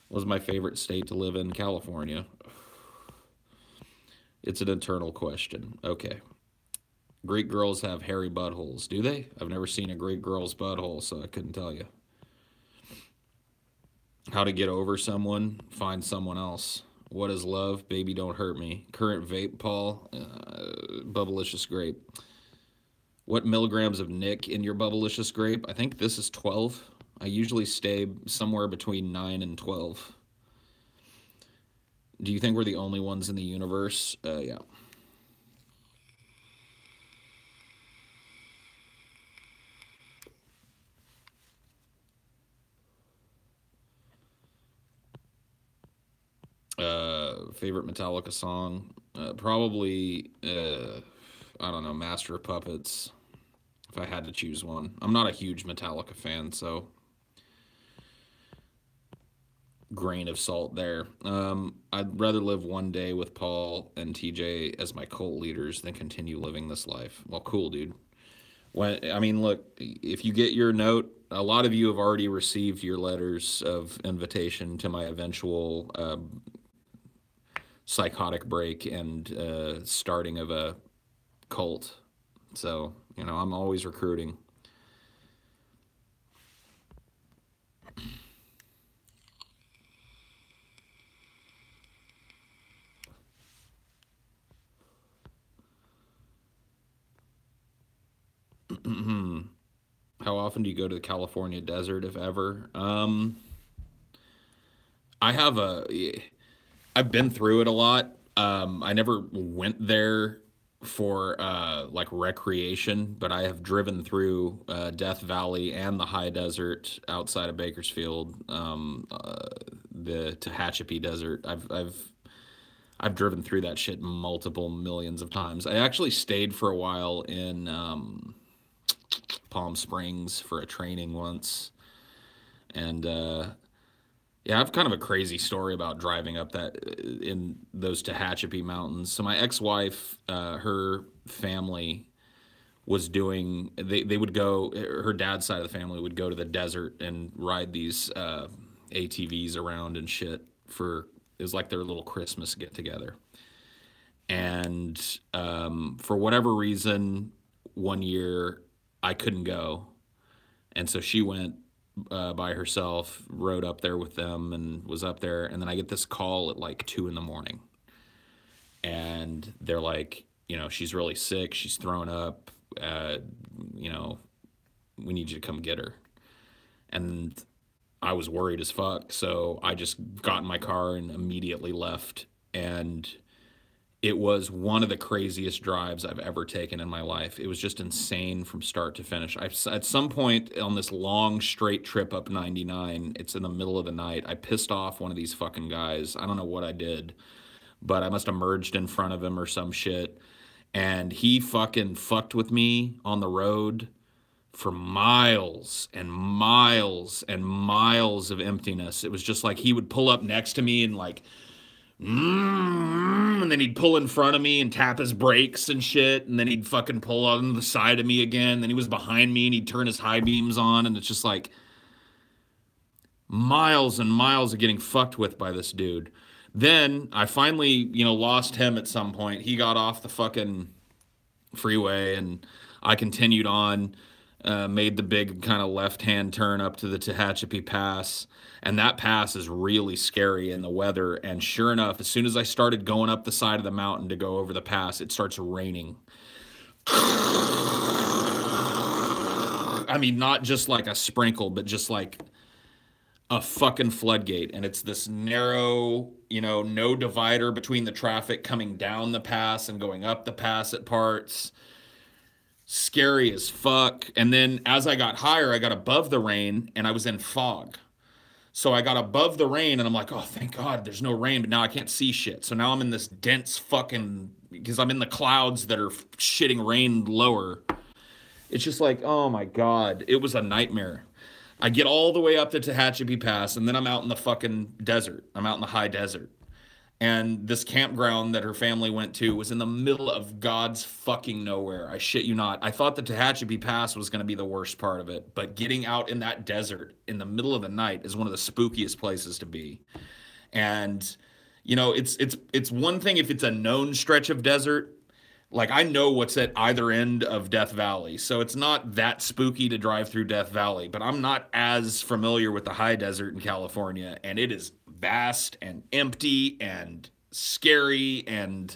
Was my favorite state to live in? California. It's an eternal question. Okay. Greek girls have hairy buttholes. Do they? I've never seen a Greek girl's butthole, so I couldn't tell you. How to get over someone? Find someone else. What is love? Baby, don't hurt me. Current vape, Paul. Bubblicious grape. What milligrams of Nick in your Bubblicious grape? I think this is 12. I usually stay somewhere between 9 and 12. Do you think we're the only ones in the universe? Yeah. Favorite Metallica song? Probably, I don't know, Master of Puppets, if I had to choose one. I'm not a huge Metallica fan, so grain of salt there. I'd rather live one day with Paul and TJ as my cult leaders than continue living this life. Well, cool, dude. I mean, look, if you get your note, a lot of you have already received your letters of invitation to my eventual psychotic break and starting of a cult. So, you know, I'm always recruiting. How often do you go to the California desert, if ever? I have a, I've been through it a lot. I never went there for like recreation, but I have driven through Death Valley and the high desert outside of Bakersfield, the Tehachapi Desert. I've driven through that shit multiple millions of times. I actually stayed for a while in Palm Springs for a training once, and yeah, I have kind of a crazy story about driving up that in those Tehachapi Mountains. So my ex-wife, her family was doing, they would go, her dad's side of the family would go to the desert and ride these ATVs around and shit for, it was like their little Christmas get together. And for whatever reason, one year I couldn't go. And so she went by herself, rode up there with them and was up there. And then I get this call at like 2 in the morning. And they're like, you know, she's really sick. She's throwing up. You know, we need you to come get her. And I was worried as fuck. So I just got in my car and immediately left. And it was one of the craziest drives I've ever taken in my life. It was just insane from start to finish. At some point on this long straight trip up 99, it's in the middle of the night, I pissed off one of these fucking guys. I don't know what I did, but I must have merged in front of him or some shit. And he fucking fucked with me on the road for miles and miles and miles of emptiness. It was just like he would pull up next to me and like, and then he'd pull in front of me and tap his brakes and shit, and then he'd fucking pull on the side of me again. Then he was behind me and he'd turn his high beams on, and it's just like miles and miles of getting fucked with by this dude. Then I finally, you know, lost him at some point. He got off the fucking freeway and I continued on, made the big kind of left-hand turn up to the Tehachapi Pass. And that pass is really scary in the weather. And sure enough, as soon as I started going up the side of the mountain to go over the pass, it starts raining. I mean, not just like a sprinkle, but just like a fucking floodgate. And it's this narrow, you know, no divider between the traffic coming down the pass and going up the pass at parts. Scary as fuck. And then as I got higher, I got above the rain and I was in fog. So I got above the rain and I'm like, oh, thank God there's no rain, but now I can't see shit. So now I'm in this dense fucking, because I'm in the clouds that are shitting rain lower. It's just like, oh my God, it was a nightmare. I get all the way up the Tehachapi Pass and then I'm out in the fucking desert. I'm out in the high desert. And this campground that her family went to was in the middle of God's fucking nowhere. I shit you not. I thought the Tehachapi Pass was going to be the worst part of it. But getting out in that desert in the middle of the night is one of the spookiest places to be. And, you know, it's one thing if it's a known stretch of desert. Like, I know what's at either end of Death Valley. So it's not that spooky to drive through Death Valley. But I'm not as familiar with the high desert in California. And it is vast and empty and scary. And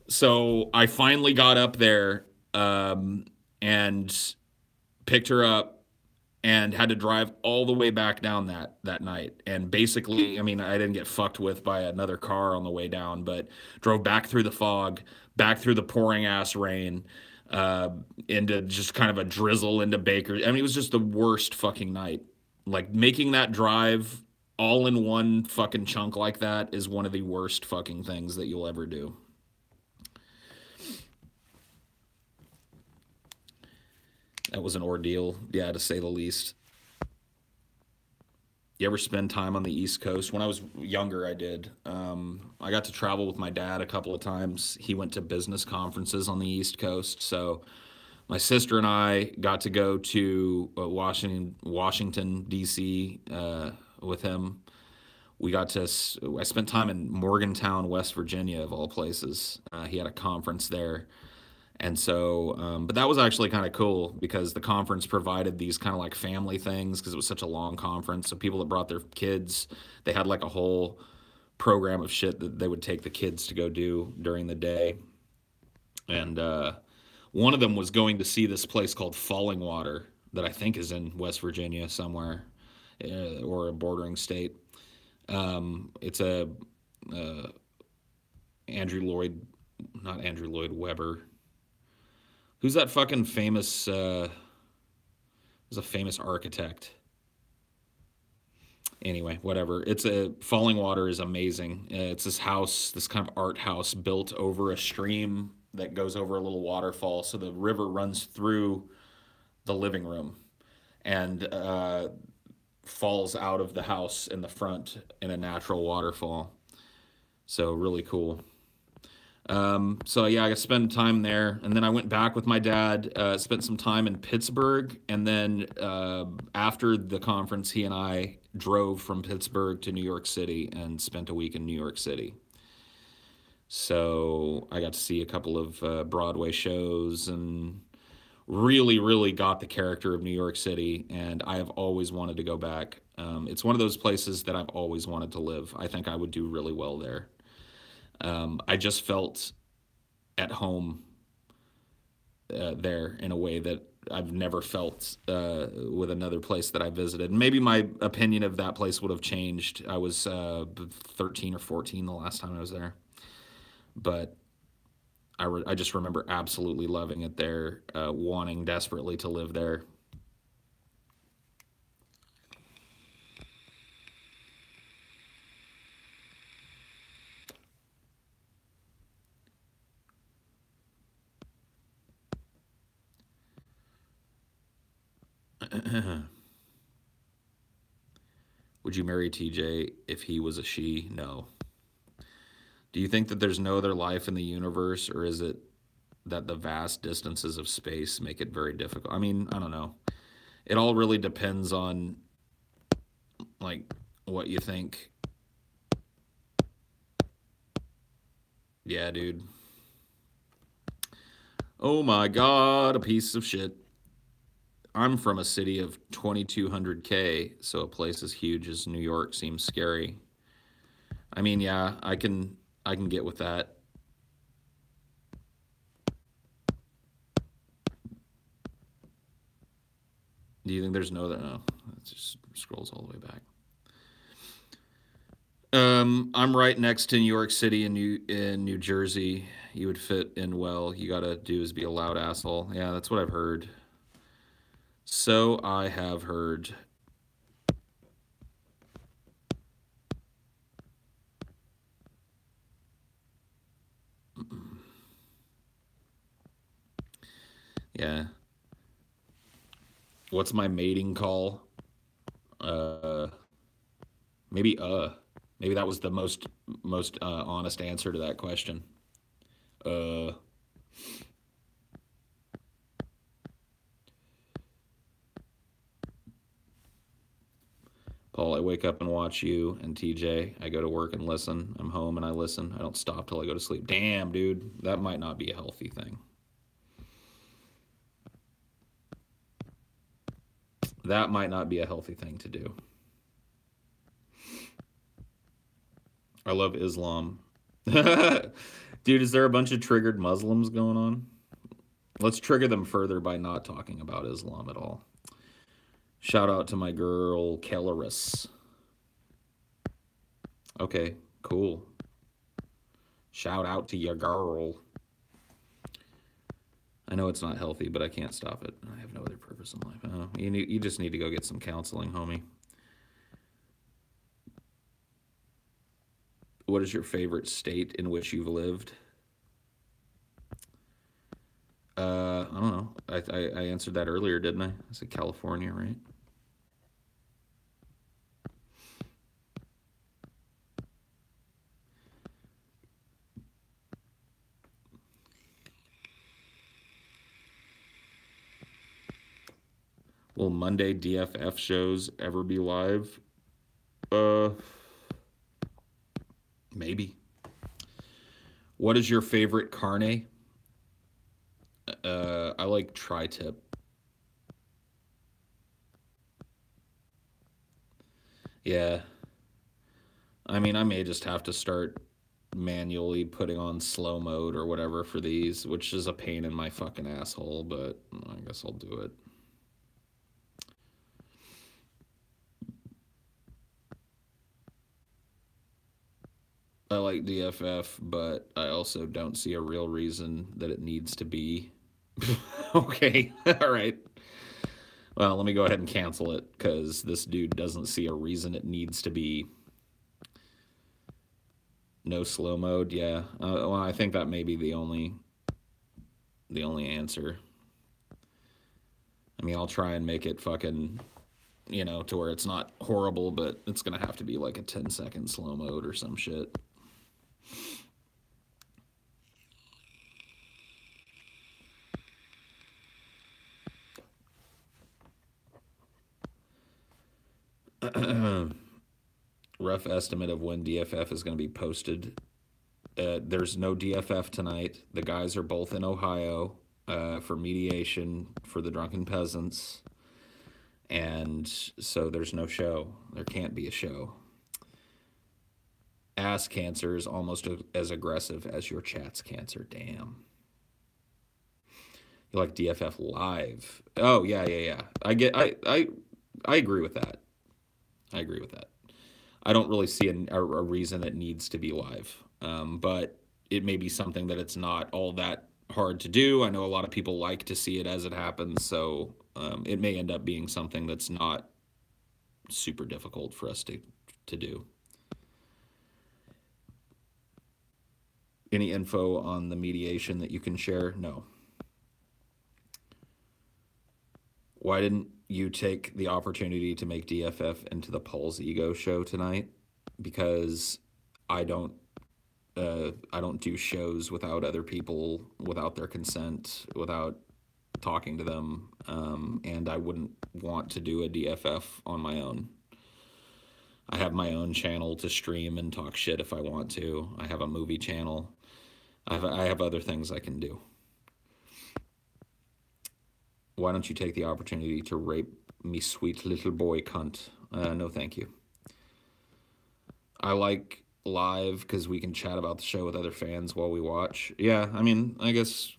so I finally got up there and picked her up and had to drive all the way back down that night. And basically, I mean, I didn't get fucked with by another car on the way down, but drove back through the fog, back through the pouring ass rain, into just kind of a drizzle into Baker. I mean, it was just the worst fucking night. Like, making that drive all in one fucking chunk like that is one of the worst fucking things that you'll ever do. That was an ordeal, yeah, to say the least. You ever spend time on the East Coast? When I was younger, I did. I got to travel with my dad a couple of times. He went to business conferences on the East Coast, so my sister and I got to go to Washington, D.C., with him. I spent time in Morgantown, West Virginia, of all places. He had a conference there. And so, but that was actually kind of cool because the conference provided these kind of like family things because it was such a long conference. So people that brought their kids, they had like a whole program of shit that they would take the kids to go do during the day. And one of them was going to see this place called Falling Water that I think is in West Virginia somewhere, or a bordering state. It's a Andrew Lloyd, not Andrew Lloyd Webber. Who's that fucking famous? Who's a famous architect? Anyway, whatever. It's a Falling Water is amazing. It's this house, this kind of art house built over a stream that goes over a little waterfall. So the river runs through the living room and falls out of the house in the front in a natural waterfall. So really cool. So yeah, I spent time there, and then I went back with my dad, spent some time in Pittsburgh, and then after the conference, he and I drove from Pittsburgh to New York City and spent a week in New York City. So I got to see a couple of Broadway shows and really, really got the character of New York City, and I have always wanted to go back. It's one of those places that I've always wanted to live. I think I would do really well there. I just felt at home there in a way that I've never felt with another place that I visited. Maybe my opinion of that place would have changed. I was 13 or 14 the last time I was there. But I just remember absolutely loving it there, wanting desperately to live there. Would you marry TJ if he was a she? No. Do you think that there's no other life in the universe, or is it that the vast distances of space make it very difficult? I mean, I don't know. It all really depends on, like, what you think. Yeah, dude. Oh my God, a piece of shit. I'm from a city of 2,200K, so a place as huge as New York seems scary. I mean, yeah, I can get with that. Do you think there's no other? No, it just scrolls all the way back. I'm right next to New York City in New Jersey. You would fit in well. You gotta do is be a loud asshole. Yeah, that's what I've heard. So I have heard. Yeah. What's my mating call? Maybe that was the most honest answer to that question. Paul, I wake up and watch you and TJ. I go to work and listen. I'm home and I listen. I don't stop till I go to sleep. Damn, dude, that might not be a healthy thing. That might not be a healthy thing to do. I love Islam. Dude, is there a bunch of triggered Muslims going on? Let's trigger them further by not talking about Islam at all. Shout out to my girl, Kelleris. Okay, cool. Shout out to your girl. I know it's not healthy, but I can't stop it. I have no other purpose in life. Oh, you just need to go get some counseling, homie. What is your favorite state in which you've lived? I don't know. I answered that earlier, didn't I? I said California, right? Will Monday DFF shows ever be live? Maybe. What is your favorite carne? I like tri-tip. Yeah. I mean, I may just have to start manually putting on slow mode or whatever for these, which is a pain in my fucking asshole, but I guess I'll do it. I like DFF, but I also don't see a real reason that it needs to be. Okay, all right. Well, let me go ahead and cancel it, because this dude doesn't see a reason it needs to be. No slow mode, yeah. Well, I think that may be the only answer. I mean, I'll try and make it fucking, you know, to where it's not horrible, but it's gonna have to be like a 10-second slow mode or some shit. Rough estimate of when DFF is going to be posted. There's no DFF tonight. The guys are both in Ohio for mediation for the Drunken Peasants. And so there's no show. There can't be a show. Ass cancer is almost as aggressive as your chat's cancer. Damn. You like DFF live? Oh, yeah. I agree with that. I agree with that. I don't really see a reason it needs to be live, but it may be something that it's not all that hard to do. I know a lot of people like to see it as it happens, so it may end up being something that's not super difficult for us to do. Any info on the mediation that you can share? No. Why didn't you take the opportunity to make DFF into the Paul's Ego show tonight? Because I don't do shows without other people, without their consent, without talking to them, and I wouldn't want to do a DFF on my own. I have my own channel to stream and talk shit if I want to. I have a movie channel. I have other things I can do. Why don't you take the opportunity to rape me sweet little boy cunt? No, thank you. I like live because we can chat about the show with other fans while we watch. Yeah, I mean, I guess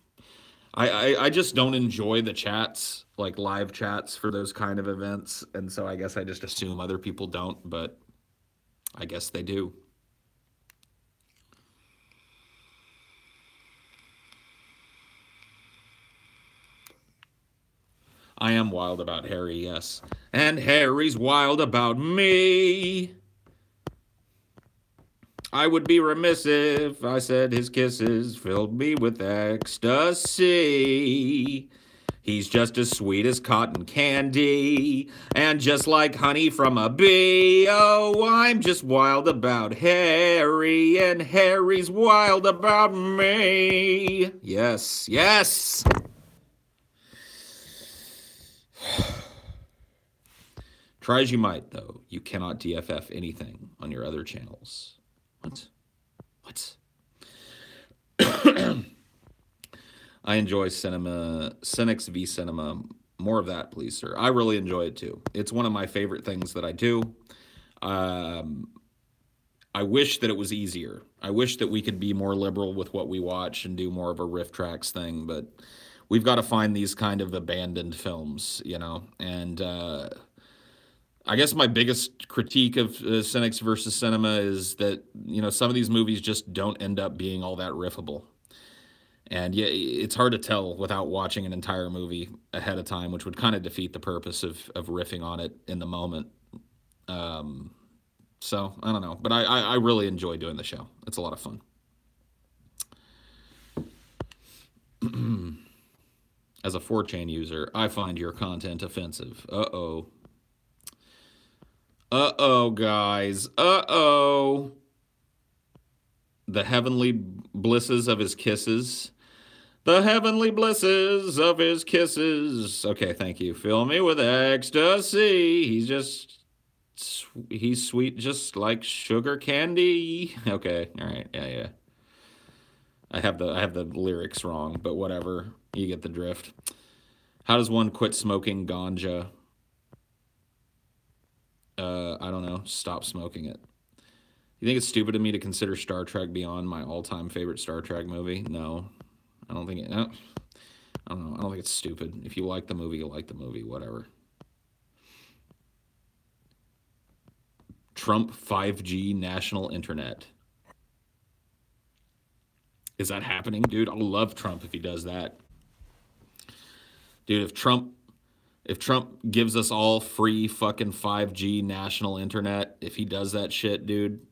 I just don't enjoy the chats, like live chats for those kind of events. And so I guess I just assume other people don't, but I guess they do. I am wild about Harry, yes. And Harry's wild about me. I would be remiss if I said his kisses filled me with ecstasy. He's just as sweet as cotton candy, and just like honey from a bee. Oh, I'm just wild about Harry, and Harry's wild about me. Yes, yes. Try as you might, though, you cannot DFF anything on your other channels. What? I enjoy cinema, Cynics v Cinema. More of that, please, sir. I really enjoy it, too. It's one of my favorite things that I do. I wish that it was easier. I wish that we could be more liberal with what we watch and do more of a riff tracks thing, but we've got to find these kind of abandoned films, you know, and I guess my biggest critique of Cynics versus Cinema is that, you know, some of these movies just don't end up being all that riffable. And yeah, it's hard to tell without watching an entire movie ahead of time, which would kind of defeat the purpose of riffing on it in the moment. So, I don't know. But I really enjoy doing the show. It's a lot of fun. As a 4chan user, I find your content offensive. Uh-oh. Uh-oh, guys. Uh-oh. The heavenly blisses of his kisses. The heavenly blisses of his kisses. Okay, thank you. Fill me with ecstasy. He's sweet just like sugar candy. Okay, all right. Yeah. I have the lyrics wrong, but whatever. You get the drift. How does one quit smoking ganja? I don't know. Stop smoking it. You think it's stupid of me to consider Star Trek Beyond my all-time favorite Star Trek movie? No, I don't think it. No, I don't know. I don't think it's stupid. If you like the movie, you like the movie. Whatever. Trump 5G national internet. Is that happening, dude? I'll love Trump if he does that. Dude, if Trump gives us all free fucking 5G national internet, if he does that shit, dude,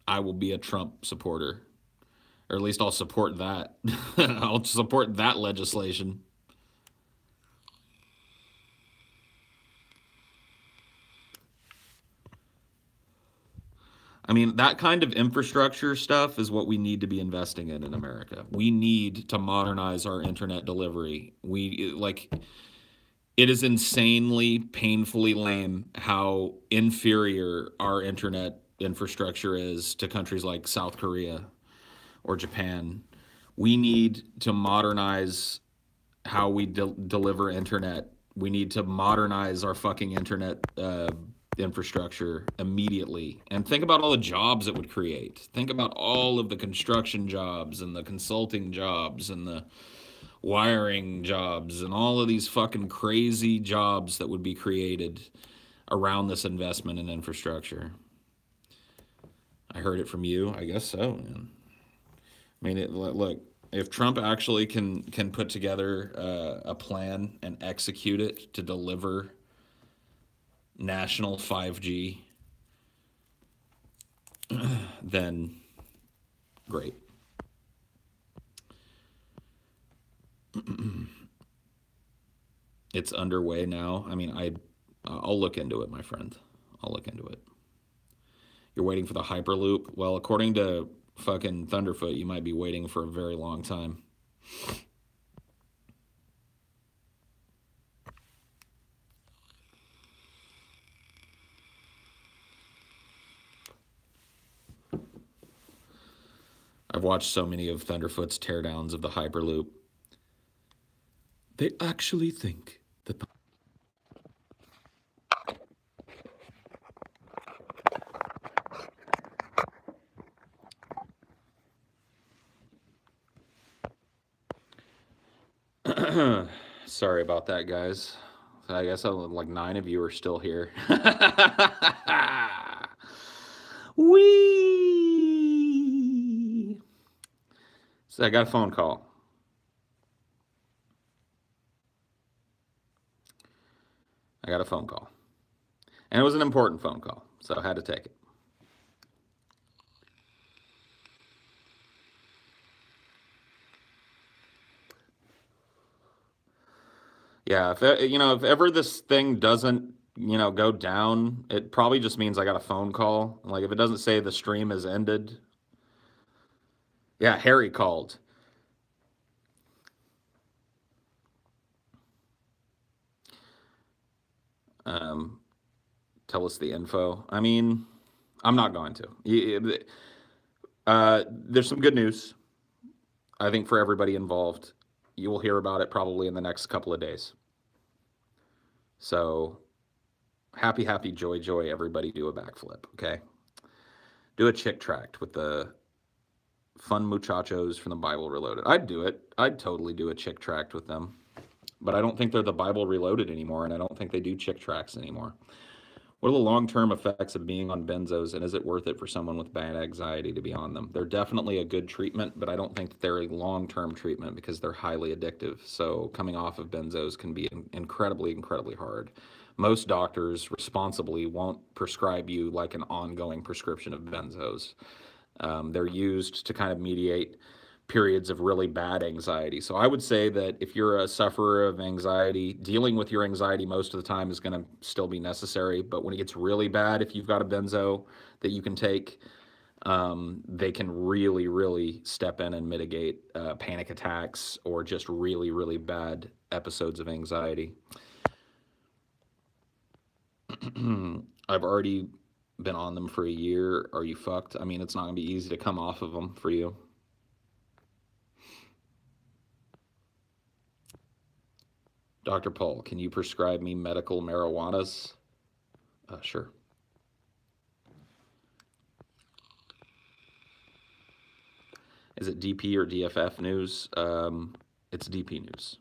I will be a Trump supporter. Or at least I'll support that. I'll support that legislation. I mean, that kind of infrastructure stuff is what we need to be investing in America. We need to modernize our internet delivery. It is insanely, painfully lame how inferior our internet infrastructure is to countries like South Korea or Japan. We need to modernize how we deliver internet. We need to modernize our fucking internet infrastructure immediately. And think about all the jobs it would create. Think about all of the construction jobs and the consulting jobs and the wiring jobs and all of these fucking crazy jobs that would be created around this investment in infrastructure. I heard it from you. I guess so, man. I mean, look, if Trump actually can put together a plan and execute it to deliver national 5G, then great. It's underway now. I mean, I'll look into it, my friend. I'll look into it. You're waiting for the Hyperloop? Well, according to fucking Thunderfoot, you might be waiting for a very long time. I've watched so many of Thunderfoot's teardowns of the Hyperloop. They actually think that the Sorry about that, guys. I guess like 9 of you are still here. Wee. So I got a phone call. And it was an important phone call, so I had to take it. Yeah, if ever this thing doesn't, go down, it probably just means I got a phone call. Like if it doesn't say the stream has ended. Yeah, Harry called. Tell us the info. I mean, I'm not going to. There's some good news, I think, for everybody involved. You will hear about it probably in the next couple of days. So, happy, joy, everybody do a backflip, okay? Do a chick tract with the fun muchachos from the Bible Reloaded. I'd do it. I'd totally do a chick tract with them. But I don't think they're the Bible Reloaded anymore, and I don't think they do chick tracts anymore. What are the long-term effects of being on benzos, and is it worth it for someone with bad anxiety to be on them? They're definitely a good treatment, but I don't think that they're a long-term treatment because they're highly addictive. So coming off of benzos can be incredibly, incredibly hard. Most doctors responsibly won't prescribe you like an ongoing prescription of benzos. They're used to kind of mediate periods of really bad anxiety. So I would say that if you're a sufferer of anxiety, dealing with your anxiety most of the time is going to still be necessary. But when it gets really bad, if you've got a benzo that you can take, they can really, really step in and mitigate panic attacks or just really, really bad episodes of anxiety. I've already been on them for a year. Are you fucked? I mean, it's not going to be easy to come off of them for you. Dr. Paul, can you prescribe me medical marijuanas? Sure. Is it DP or DFF news? It's DP news.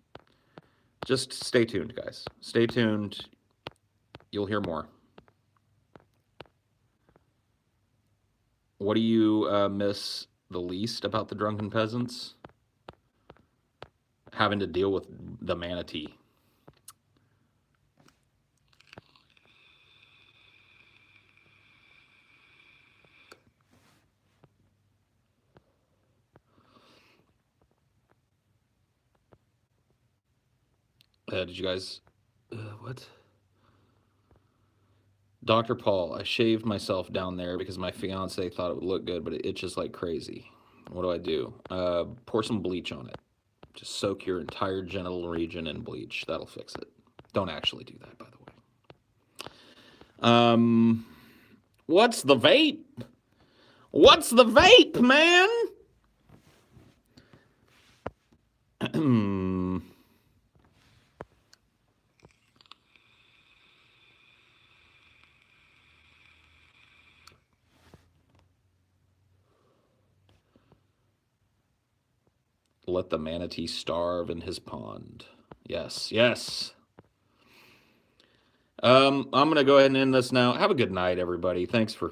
Just stay tuned, guys. Stay tuned. You'll hear more. What do you miss the least about the Drunken Peasants? Having to deal with the manatee. Did you guys... what? Dr. Paul, I shaved myself down there because my fiance thought it would look good, but it itches like crazy. What do? Pour some bleach on it. Just soak your entire genital region in bleach. That'll fix it. Don't actually do that, by the way. What's the vape? What's the vape, man? Let the manatee starve in his pond. Yes, yes. I'm going to go ahead and end this now. Have a good night, everybody. Thanks for